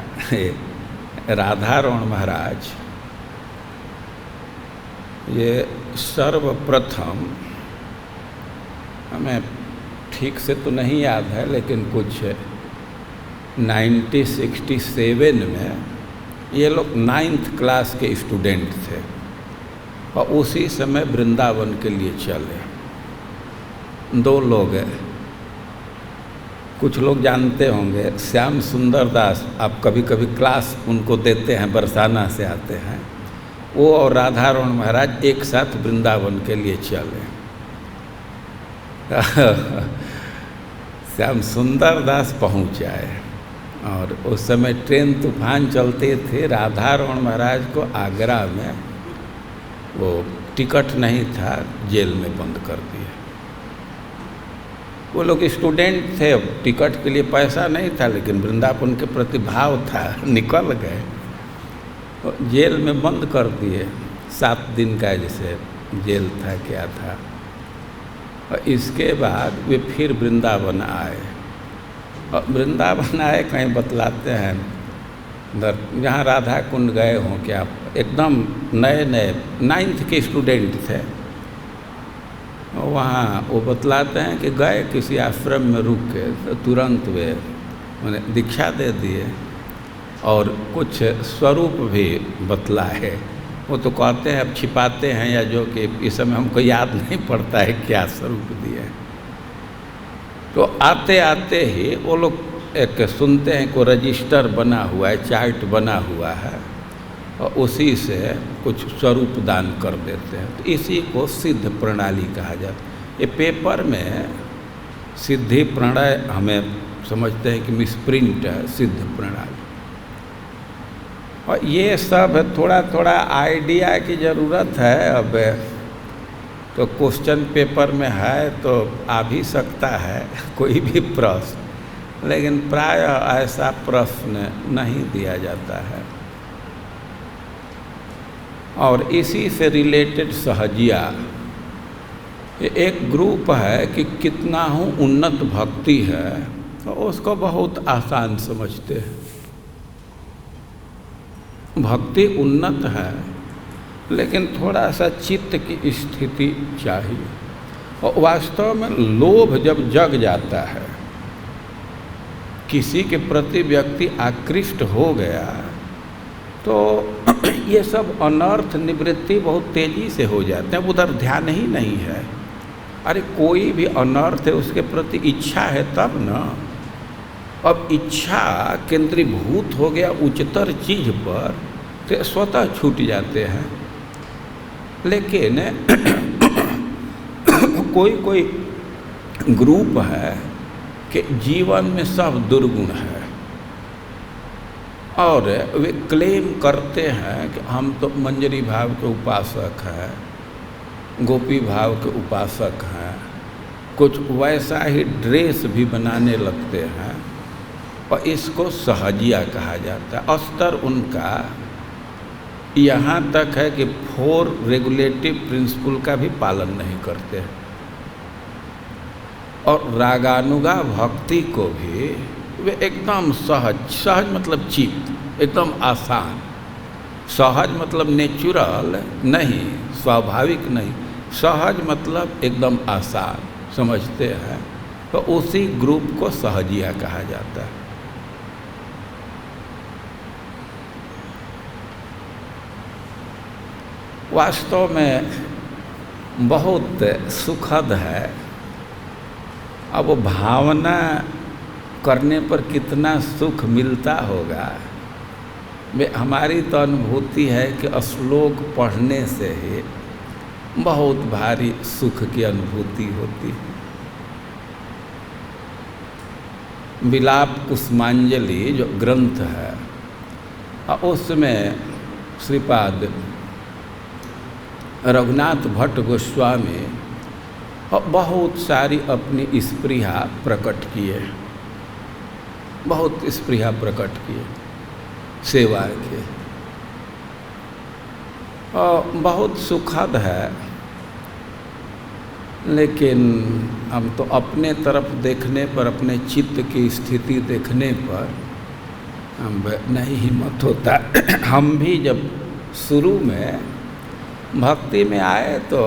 राधारमण महाराज ये सर्वप्रथम, हमें ठीक से तो नहीं याद है, लेकिन कुछ 1967 में ये लोग 9th क्लास के स्टूडेंट थे और उसी समय वृंदावन के लिए चले। 2 लोग हैं, कुछ लोग जानते होंगे, श्याम सुंदर दास, आप कभी कभी क्लास उनको देते हैं, बरसाना से आते हैं। वो और राधारमण महाराज एक साथ वृंदावन के लिए चले। श्याम सुंदर दास पहुँच आए और उस समय ट्रेन तूफान चलते थे। राधारमण महाराज को आगरा में वो टिकट नहीं था, जेल में बंद कर दिया। वो लोग स्टूडेंट थे, टिकट के लिए पैसा नहीं था, लेकिन वृंदावन के प्रति भाव था, निकल गए। जेल में बंद कर दिए, 7 दिन का जैसे जेल था, क्या था। और इसके बाद वे फिर वृंदावन आए। और वृंदावन आए, कहीं बतलाते हैं उधर जहाँ राधा कुंड गए हों, क्या एकदम नए नए 9th के स्टूडेंट थे। वहाँ वो बतलाते हैं कि गए किसी आश्रम में रुक के, तो तुरंत वे उन्हें दीक्षा दे दिए और कुछ स्वरूप भी बतलाए। वो तो कहते हैं, अब छिपाते हैं, या जो कि इस समय हमको याद नहीं पड़ता है क्या स्वरूप दिए। तो आते आते ही वो लोग एक सुनते हैं को रजिस्टर बना हुआ है, चार्ट बना हुआ है, और उसी से कुछ स्वरूप दान कर देते हैं। तो इसी को सिद्ध प्रणाली कहा जाता है। ये पेपर में सिद्धि प्रणय हमें समझते हैं कि मिसप्रिंट है सिद्ध प्रणाली, और ये सब थोड़ा थोड़ा आइडिया की ज़रूरत है। अब तो क्वेश्चन पेपर में है तो आ भी सकता है कोई भी प्रश्न, लेकिन प्रायः ऐसा प्रश्न नहीं दिया जाता है। और इसी से रिलेटेड सहजिया, ये एक ग्रुप है कि कितना हूँ उन्नत भक्ति है तो उसको बहुत आसान समझते हैं। भक्ति उन्नत है, लेकिन थोड़ा सा चित्त की स्थिति चाहिए। और वास्तव में लोभ जब जग जाता है, किसी के प्रति व्यक्ति आकृष्ट हो गया, तो ये सब अनर्थ निवृत्ति बहुत तेज़ी से हो जाते हैं, उधर ध्यान ही नहीं है। अरे कोई भी अनर्थ है उसके प्रति इच्छा है तब ना। अब इच्छा केंद्रीभूत हो गया उच्चतर चीज़ पर तो स्वतः छूट जाते हैं। लेकिन कोई ग्रुप है कि जीवन में सब दुर्गुण है, और वे क्लेम करते हैं कि हम तो मंजरी भाव के उपासक हैं, गोपी भाव के उपासक हैं, कुछ वैसा ही ड्रेस भी बनाने लगते हैं, और इसको सहजिया कहा जाता है। स्तर उनका यहाँ तक है कि 4 रेगुलेटिव प्रिंसिपल का भी पालन नहीं करते हैं। और रागानुगा भक्ति को भी वे एकदम सहज मतलब चीप, एकदम आसान। सहज मतलब नेचुरल नहीं, स्वाभाविक नहीं, सहज मतलब एकदम आसान समझते हैं। तो उसी ग्रुप को सहजिया कहा जाता है। वास्तव में बहुत सुखद है। अब वो भावना करने पर कितना सुख मिलता होगा, हमारी तो अनुभूति है कि श्लोक पढ़ने से ही बहुत भारी सुख की अनुभूति होती है। विलाप कुसुमांजलि जो ग्रंथ है, उसमें श्रीपाद रघुनाथ भट्ट गोस्वामी बहुत सारी अपनी स्पृहा प्रकट किए, बहुत स्पृहा प्रकट किए सेवा के, और बहुत सुखद है। लेकिन हम तो अपने तरफ देखने पर, अपने चित्त की स्थिति देखने पर हम नहीं हिम्मत होता। हम भी जब शुरू में भक्ति में आए तो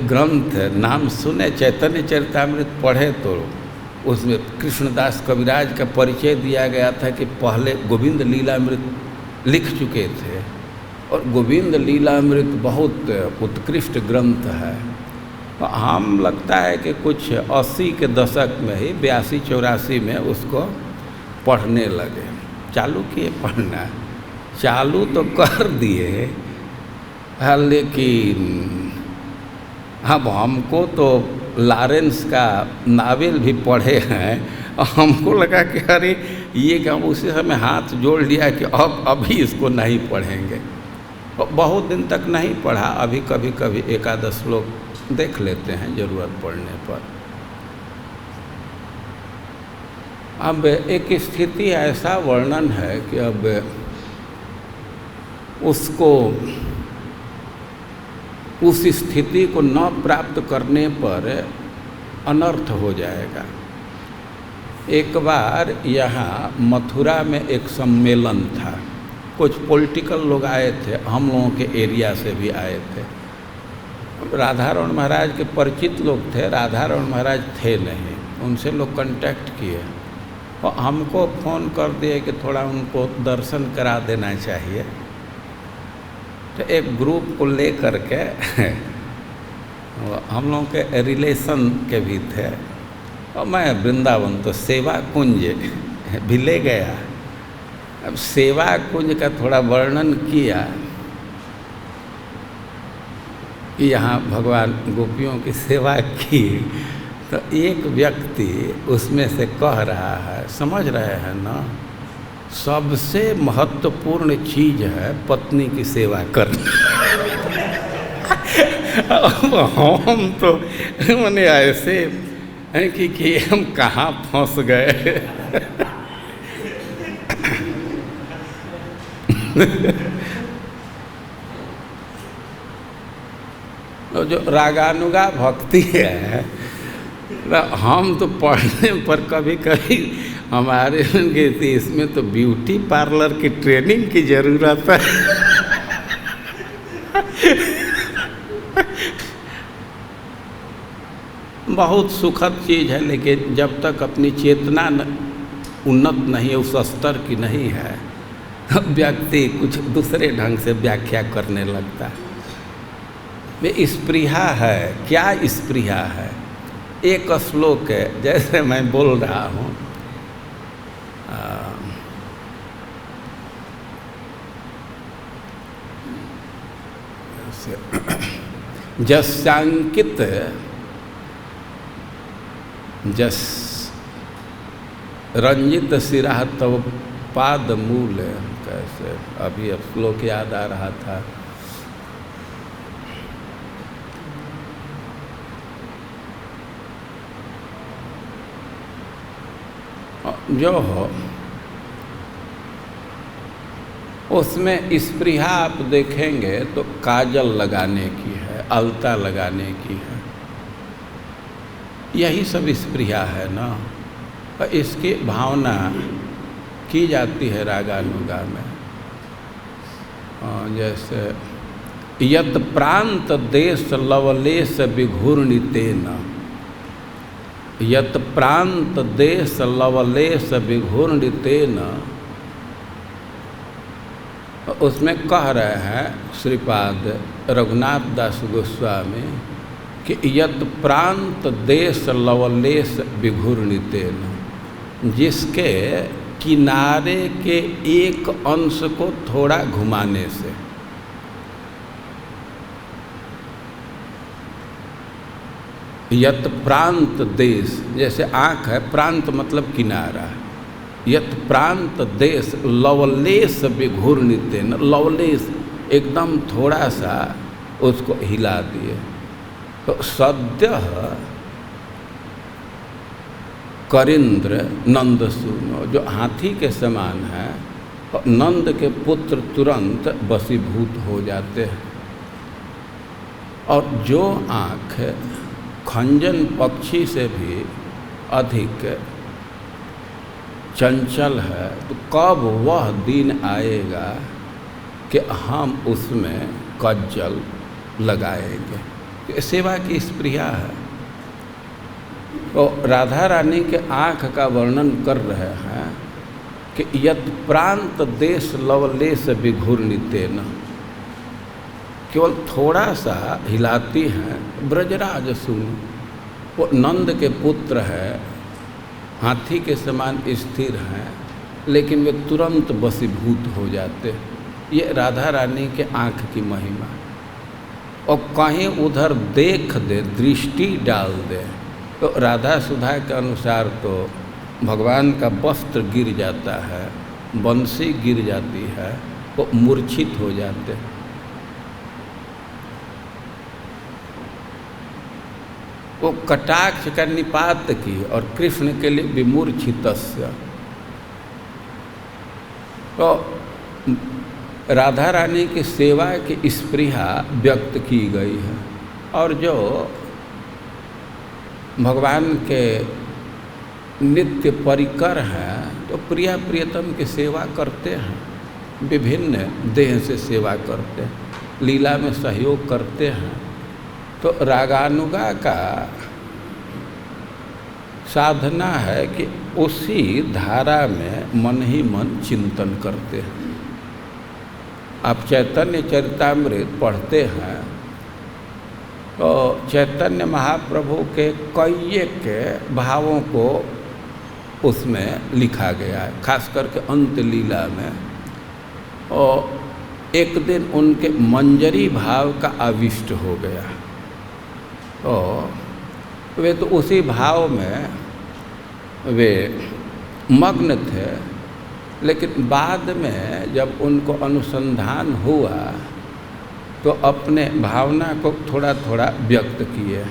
ग्रंथ नाम सुने, चैतन्य चरितामृत पढ़े तो उसमें कृष्णदास कविराज का परिचय दिया गया था कि पहले गोविंद लीलामृत लिख चुके थे, और गोविंद लीलामृत बहुत उत्कृष्ट ग्रंथ है। तो हम लगता है कि कुछ 80 के दशक में ही 82-84 में उसको पढ़ने लगे, चालू किए पढ़ना। चालू तो कर दिए, लेकिन अब हमको तो लॉरेंस का नावल भी पढ़े हैं, और हमको लगा कि अरे ये क्या, उसी समय हाथ जोड़ लिया कि अब अभी इसको नहीं पढ़ेंगे। बहुत दिन तक नहीं पढ़ा, अभी कभी कभी एकादश श्लोक देख लेते हैं ज़रूरत पड़ने पर। अब एक स्थिति ऐसा वर्णन है कि अब उसको, उस स्थिति को न प्राप्त करने पर अनर्थ हो जाएगा। एक बार यहाँ मथुरा में एक सम्मेलन था, कुछ पॉलिटिकल लोग आए थे, हम लोगों के एरिया से भी आए थे। राधारमण महाराज के परिचित लोग थे, राधारमण महाराज थे नहीं, उनसे लोग कांटेक्ट किए और हमको फ़ोन कर दिए कि थोड़ा उनको दर्शन करा देना चाहिए। तो एक ग्रुप को ले कर के हम लोगों के रिलेशन के भी थे, और मैं वृंदावन तो सेवा कुंज भी ले गया। अब सेवा कुंज का थोड़ा वर्णन किया कि यहाँ भगवान गोपियों की सेवा की, तो एक व्यक्ति उसमें से कह रहा है, समझ रहे हैं ना, सबसे महत्वपूर्ण चीज है पत्नी की सेवा करना। अब हम तो मैंने ऐसे हैं कि हम कहाँ फंस गए। तो जो रागानुगा भक्ति है, हम तो पढ़ने पर कभी कभी हमारे के इसमें तो ब्यूटी पार्लर की ट्रेनिंग की जरूरत है। बहुत सुखद चीज़ है, लेकिन जब तक अपनी चेतना उन्नत नहीं, उस स्तर की नहीं है, व्यक्ति कुछ दूसरे ढंग से व्याख्या करने लगता है। वे स्पृहा है, क्या स्पृहा है? एक श्लोक है, जैसे मैं बोल रहा हूँ, जस्यांकित जस रंजित सिरा तव पाद मूल, कैसे अभी अब श्लोक याद आ रहा था। जो हो उसमें स्पृहा आप देखेंगे तो काजल लगाने की है, अलता लगाने की है, यही सब स्पृहा है ना। और इसकी भावना की जाती है रागानुगा में। जैसे यत प्रांत देश लवलेश विघूर्णितेन, यत प्रांत देश लवलेश विघूर्णितेन, उसमें कह रहे हैं श्रीपाद रघुनाथ दास गोस्वामी कि यत प्रांत देश लवलेश विघूर्णितेन, जिसके किनारे के एक अंश को थोड़ा घुमाने से, यत प्रांत देश, जैसे आँख है, प्रांत मतलब किनारा, यत प्रांत देश लवलेश विघूर्णितेन, लवलेश एकदम थोड़ा सा उसको हिला दिए। तो सद्य करिंद्र नंद सुनो, जो हाथी के समान है, नंद के पुत्र तुरंत वशीभूत हो जाते हैं। और जो आँख खंजन पक्षी से भी अधिक चंचल है, तो कब वह दिन आएगा कि हम उसमें कज्जल लगाएंगे। तो सेवा की स्पृहा है। तो राधा रानी के आँख का वर्णन कर रहे हैं कि यत प्रांत देश लवलेश विघूर्णितेन, केवल थोड़ा सा हिलाती हैं। ब्रजराज सुन, वो नंद के पुत्र है, हाथी के समान स्थिर हैं, लेकिन वे तुरंत वशीभूत हो जाते। ये राधा रानी के आँख की महिमा। और कहीं उधर देख दे, दृष्टि डाल दे, तो राधा सुधा के अनुसार तो भगवान का वस्त्र गिर जाता है, बंसी गिर जाती है, वो मूर्छित हो जाते। वो कटाक्ष का निपात की और कृष्ण के लिए विमूर्छितस्य। तो राधा रानी की सेवा की स्पृहा व्यक्त की गई है। और जो भगवान के नित्य परिकर हैं, तो प्रिया प्रियतम की सेवा करते हैं, विभिन्न देह से सेवा करते हैं, लीला में सहयोग करते हैं। तो रागानुगा का साधना है कि उसी धारा में मन ही मन चिंतन करते हैं। आप चैतन्य चरितामृत पढ़ते हैं तो चैतन्य महाप्रभु के कई के भावों को उसमें लिखा गया है, खास करके अंत लीला में। और एक दिन उनके मंजरी भाव का आविष्ट हो गया, तो वे तो उसी भाव में वे मग्न थे, लेकिन बाद में जब उनको अनुसंधान हुआ तो अपने भावना को थोड़ा थोड़ा व्यक्त किए।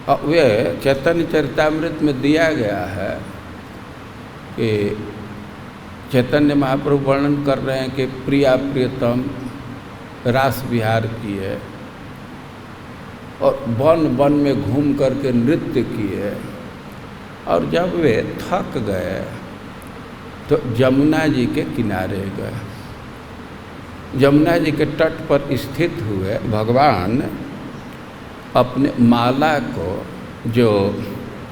और वे चैतन्य चरितामृत में दिया गया है कि चैतन्य महाप्रभु वर्णन कर रहे हैं कि प्रिया प्रियतम रास विहार किए और वन वन में घूम करके नृत्य किए, और जब वे थक गए तो जमुना जी के किनारे गए। जमुना जी के तट पर स्थित हुए भगवान अपने माला को, जो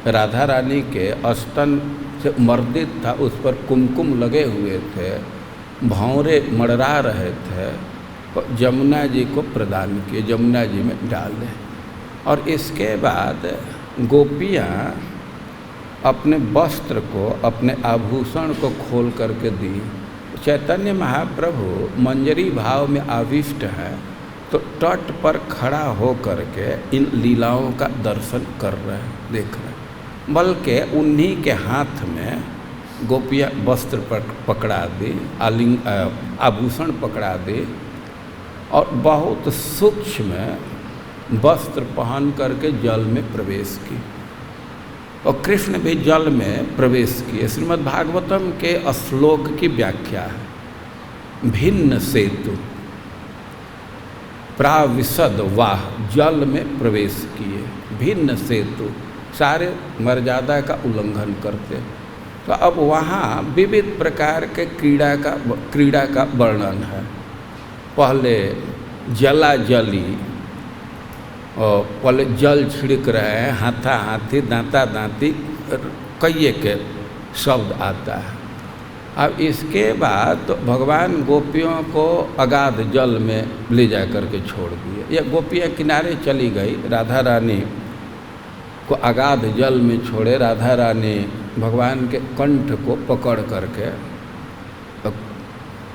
राधा रानी के स्तन से मर्दित था, उस पर कुमकुम लगे हुए थे, भौरे मड़रा रहे थे, तो जमुना जी को प्रदान किए, जमुना जी में डाले। और इसके बाद गोपियाँ अपने वस्त्र को, अपने आभूषण को खोल करके दी। चैतन्य महाप्रभु मंजरी भाव में आविष्ट है, तो तट पर खड़ा हो करके इन लीलाओं का दर्शन कर रहे हैं, देख रहे हैं। बल्कि उन्हीं के हाथ में गोपियाँ वस्त्र पकड़ा दी, आभूषण पकड़ा दी, और बहुत सूक्ष्म वस्त्र पहन करके जल में प्रवेश की। और कृष्ण भी जल में प्रवेश किए। श्रीमद् भागवतम के श्लोक की व्याख्या है, भिन्न सेतु प्राविशद वाह, जल में प्रवेश किए, भिन्न सेतु, सारे मर्यादा का उल्लंघन करते। तो अब वहाँ विविध प्रकार के क्रीड़ा का वर्णन है। पहले जला जली, और पहले जल छिड़क रहे हैं, हाथा हाथी, दांता दांती, कई के शब्द आता है। अब इसके बाद तो भगवान गोपियों को अगाध जल में ले जा कर के छोड़ दिए। ये गोपियाँ किनारे चली गई, राधा रानी को अगाध जल में छोड़े। राधा रानी भगवान के कंठ को पकड़ करके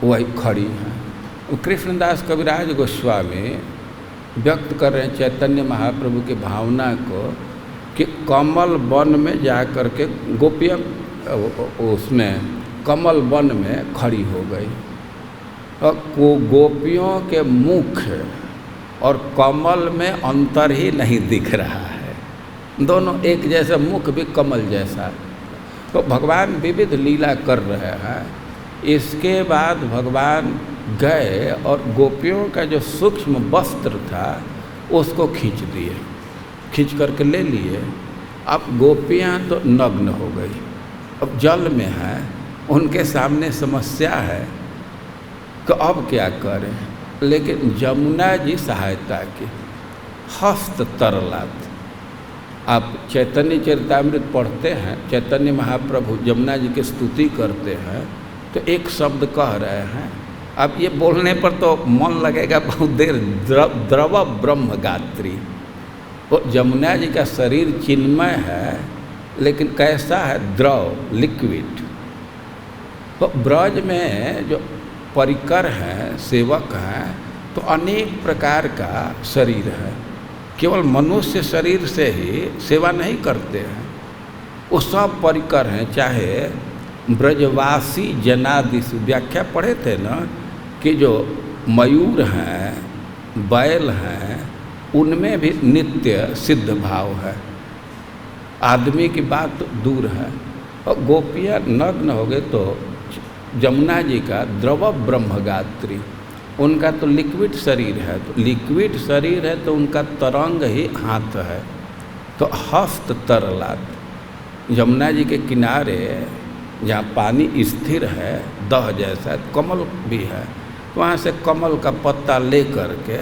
वही खड़ी हैं। कृष्णदास कविराज गोस्वामी व्यक्त कर रहे हैं चैतन्य महाप्रभु की भावना को कि कमल वन में जा कर के गोपियाँ उसमें कमल वन में खड़ी हो गई, और गोपियों के मुख और कमल में अंतर ही नहीं दिख रहा है, दोनों एक जैसा, मुख भी कमल जैसा। तो भगवान विविध लीला कर रहे हैं। इसके बाद भगवान गए और गोपियों का जो सूक्ष्म वस्त्र था उसको खींच दिए, खींच करके ले लिए। अब गोपियाँ तो नग्न हो गई, अब जल में है, उनके सामने समस्या है कि अब क्या करें। लेकिन जमुना जी सहायता की, हस्त तरलात। आप चैतन्य चरितामृत पढ़ते हैं, चैतन्य महाप्रभु जमुना जी की स्तुति करते हैं, तो एक शब्द कह रहे हैं। अब ये बोलने पर तो मन लगेगा बहुत देर, द्रव ब्रह्म गात्री। वो जमुना जी का शरीर चिन्मय है, लेकिन कैसा है? द्रव, लिक्विड। तो ब्रज में जो परिकर हैं, सेवक हैं, तो अनेक प्रकार का शरीर है। केवल मनुष्य शरीर से ही सेवा नहीं करते हैं, वो सब परिकर हैं। चाहे ब्रजवासी जनादिश, व्याख्या पढ़े थे ना कि जो मयूर हैं, बैल हैं, उनमें भी नित्य सिद्ध भाव है। आदमी की बात तो दूर है। और गोपियाँ नग्न हो गए तो जमुना जी का द्रव ब्रह्मगात्री, उनका तो लिक्विड शरीर है, तो लिक्विड शरीर है तो उनका तरंग ही हाथ है। तो हस्त तरलात। जमुना जी के किनारे जहाँ पानी स्थिर है, दह जैसा, कमल भी है, तो वहाँ से कमल का पत्ता ले करके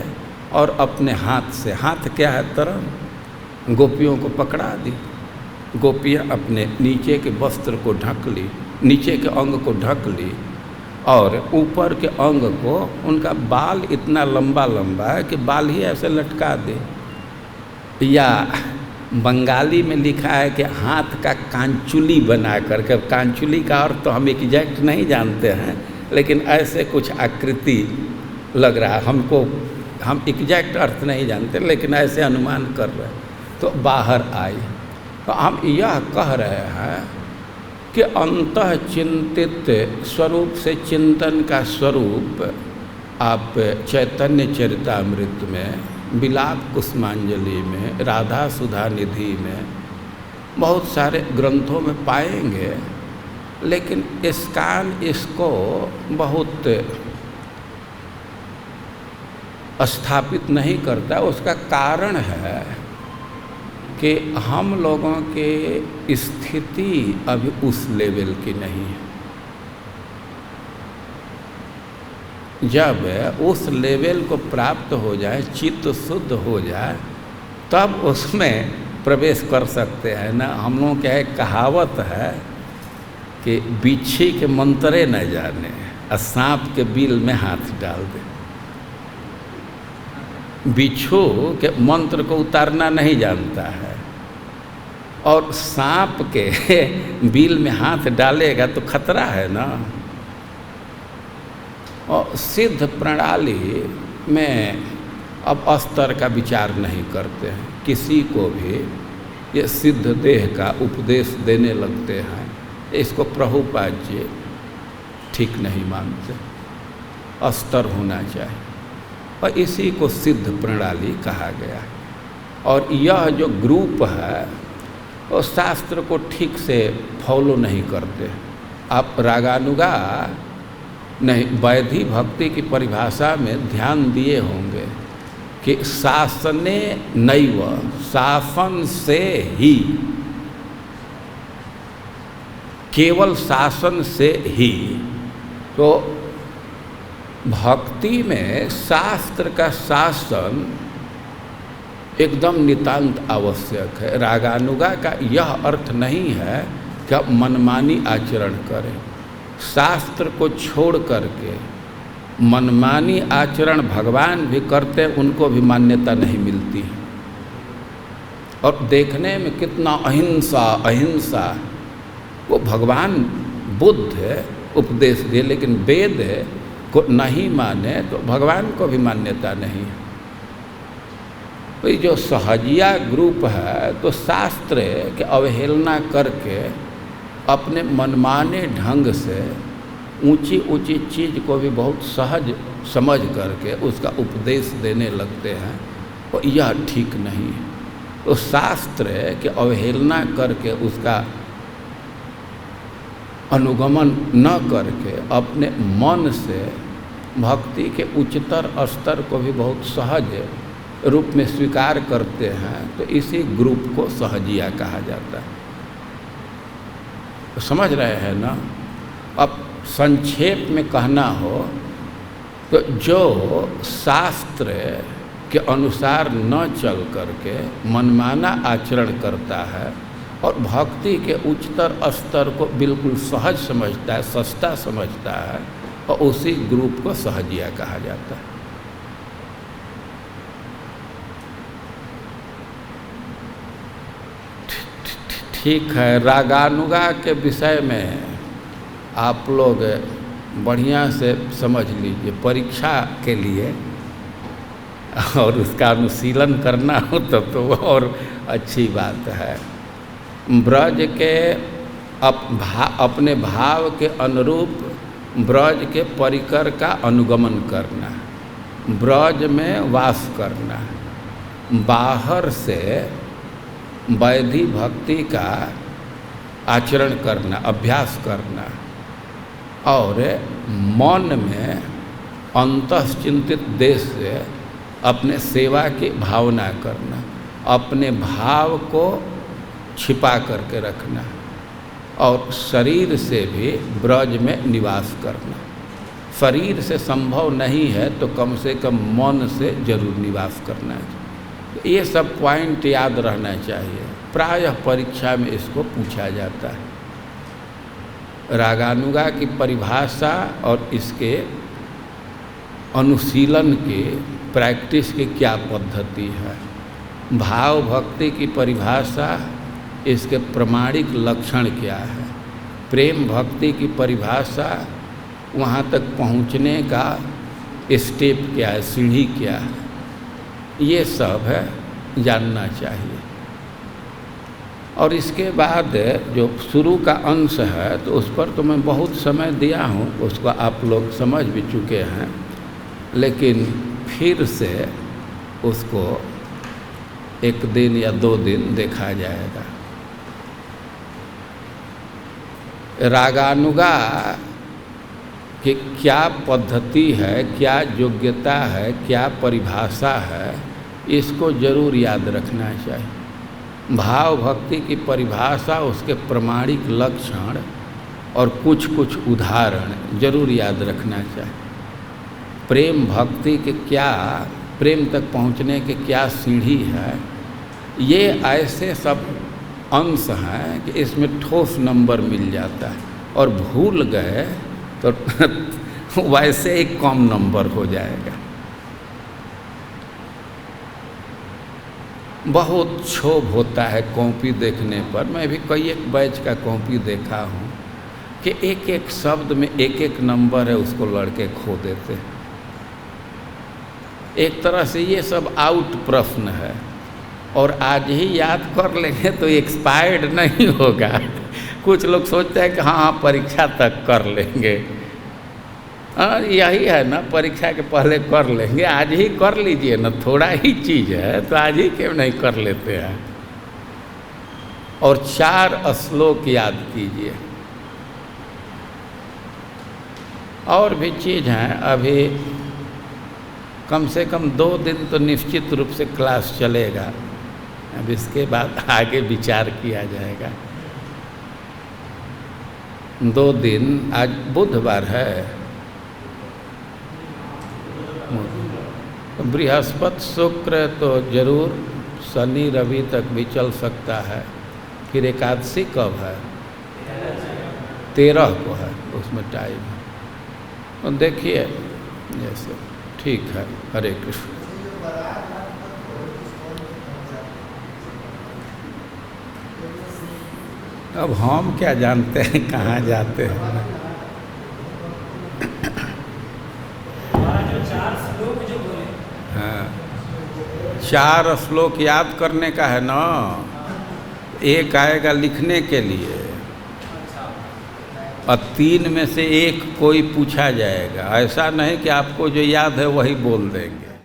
और अपने हाथ से, हाथ क्या है? तरंग, गोपियों को पकड़ा दी। गोपियाँ अपने नीचे के वस्त्र को ढक ली, नीचे के अंग को ढक ली, और ऊपर के अंग को उनका बाल इतना लंबा लंबा है कि बाल ही ऐसे लटका दे। या बंगाली में लिखा है कि हाथ का कांचुली बना करके, कांचुली का अर्थ तो हम एग्जैक्ट नहीं जानते हैं, लेकिन ऐसे कुछ आकृति लग रहा है हमको, हम एग्जैक्ट अर्थ नहीं जानते लेकिन ऐसे अनुमान कर रहे हैं। तो बाहर आई तो हम यह कह रहे हैं कि अंतः चिंतित स्वरूप से चिंतन का स्वरूप आप चैतन्य चरितामृत में, विलाप कुसुमांजलि में, राधा सुधा निधि में, बहुत सारे ग्रंथों में पाएंगे, लेकिन इस्कान इसको बहुत स्थापित नहीं करता। उसका कारण है कि हम लोगों के स्थिति अभी उस लेवल की नहीं है। जब उस लेवल को प्राप्त हो जाए, चित्त शुद्ध हो जाए, तब उसमें प्रवेश कर सकते हैं ना। हम लोगों क्या है, कहावत है कि बिच्छी के मंतरे न जाने और सांप के बिल में हाथ डाल दे। बिच्छू के मंत्र को उतारना नहीं जानता है और सांप के बिल में हाथ डालेगा तो खतरा है ना। और सिद्ध प्रणाली में अब स्तर का विचार नहीं करते हैं। किसी को भी ये सिद्ध देह का उपदेश देने लगते हैं, इसको प्रभुपाद जी ठीक नहीं मानते। स्तर होना चाहिए और इसी को सिद्ध प्रणाली कहा गया। और यह जो ग्रुप है वो शास्त्र को ठीक से फॉलो नहीं करते। आप रागानुगा नहीं, वैधि भक्ति की परिभाषा में ध्यान दिए होंगे कि शासने नैव, शासन से ही, केवल शासन से ही। तो भक्ति में शास्त्र का शासन एकदम नितांत आवश्यक है। रागानुगा का यह अर्थ नहीं है कि आप मनमानी आचरण करें। शास्त्र को छोड़ करके मनमानी आचरण भगवान भी करते, उनको भी मान्यता नहीं मिलती। और देखने में कितना अहिंसा अहिंसा, वो भगवान बुद्ध उपदेश दिए, लेकिन वेद को नहीं माने तो भगवान को भी मान्यता नहीं है। तो जो सहजिया ग्रुप है तो शास्त्र के अवहेलना करके अपने मनमाने ढंग से ऊंची ऊंची चीज़ को भी बहुत सहज समझ करके उसका उपदेश देने लगते हैं, और यह ठीक नहीं है। तो शास्त्र के अवहेलना करके उसका अनुगमन न करके अपने मन से भक्ति के उच्चतर स्तर को भी बहुत सहज रूप में स्वीकार करते हैं, तो इसी ग्रुप को सहजिया कहा जाता है। तो समझ रहे हैं ना। अब संक्षेप में कहना हो तो जो शास्त्र के अनुसार न चल करके मनमाना आचरण करता है और भक्ति के उच्चतर स्तर को बिल्कुल सहज समझता है, सस्ता समझता है, और उसी ग्रुप को सहजिया कहा जाता है। ठीक है, रागानुगा के विषय में आप लोग बढ़िया से समझ लीजिए। परीक्षा के लिए और उसका अनुशीलन करना हो तब तो और अच्छी बात है। ब्रज के अपने भाव के अनुरूप ब्रज के परिकर का अनुगमन करना, ब्रज में वास करना, बाहर से वैधि भक्ति का आचरण करना, अभ्यास करना, और मन में अंतःचिंतित देश से अपने सेवा की भावना करना, अपने भाव को छिपा करके रखना, और शरीर से भी ब्रज में निवास करना। शरीर से संभव नहीं है तो कम से कम मन से जरूर निवास करना चाहिए। ये सब पॉइंट याद रहना चाहिए। प्रायः परीक्षा में इसको पूछा जाता है। रागानुगा की परिभाषा और इसके अनुशीलन के प्रैक्टिस की क्या पद्धति है, भाव भक्ति की परिभाषा, इसके प्रमाणिक लक्षण क्या है, प्रेम भक्ति की परिभाषा, वहाँ तक पहुँचने का स्टेप क्या है, सीढ़ी क्या है, ये सब है जानना चाहिए। और इसके बाद जो शुरू का अंश है तो उस पर तो मैं बहुत समय दिया हूँ, उसको आप लोग समझ भी चुके हैं, लेकिन फिर से उसको 1 दिन या 2 दिन देखा जाएगा। रागानुगा कि क्या पद्धति है, क्या योग्यता है, क्या परिभाषा है, इसको जरूर याद रखना चाहिए। भाव भक्ति की परिभाषा, उसके प्रमाणिक लक्षण और कुछ कुछ उदाहरण जरूर याद रखना चाहिए। प्रेम भक्ति के क्या, प्रेम तक पहुंचने के क्या सीढ़ी है, ये ऐसे सब अंश हैं कि इसमें ठोस नंबर मिल जाता है, और भूल गए तो वैसे ही कम नंबर हो जाएगा। बहुत क्षोभ होता है कॉपी देखने पर। मैं भी कई एक बैच का कॉपी देखा हूँ कि एक एक शब्द में एक एक नंबर है, उसको लड़के खो देते हैं। एक तरह से ये सब आउट प्रश्न है, और आज ही याद कर लेंगे तो एक्सपायर्ड नहीं होगा। कुछ लोग सोचते हैं कि हाँ परीक्षा तक कर लेंगे, हाँ यही है ना, परीक्षा के पहले कर लेंगे, आज ही कर लीजिए ना, थोड़ा ही चीज़ है तो आज ही क्यों नहीं कर लेते हैं। और 4 श्लोक याद कीजिए। और भी चीज़ हैं, अभी कम से कम 2 दिन तो निश्चित रूप से क्लास चलेगा, अब इसके बाद आगे विचार किया जाएगा। 2 दिन, आज बुधवार है, बृहस्पति शुक्र तो जरूर, शनि रवि तक भी चल सकता है। फिर एकादशी कब है? 13 को है, उसमें टाइम है। तो देखिए जैसे ठीक है। हरे कृष्ण। अब हम क्या जानते हैं कहाँ जाते हैं। जो 4 श्लोक जो बोले, हाँ, 4 श्लोक याद करने का है ना, एक आएगा लिखने के लिए और 3 में से एक कोई पूछा जाएगा। ऐसा नहीं कि आपको जो याद है वही बोल देंगे।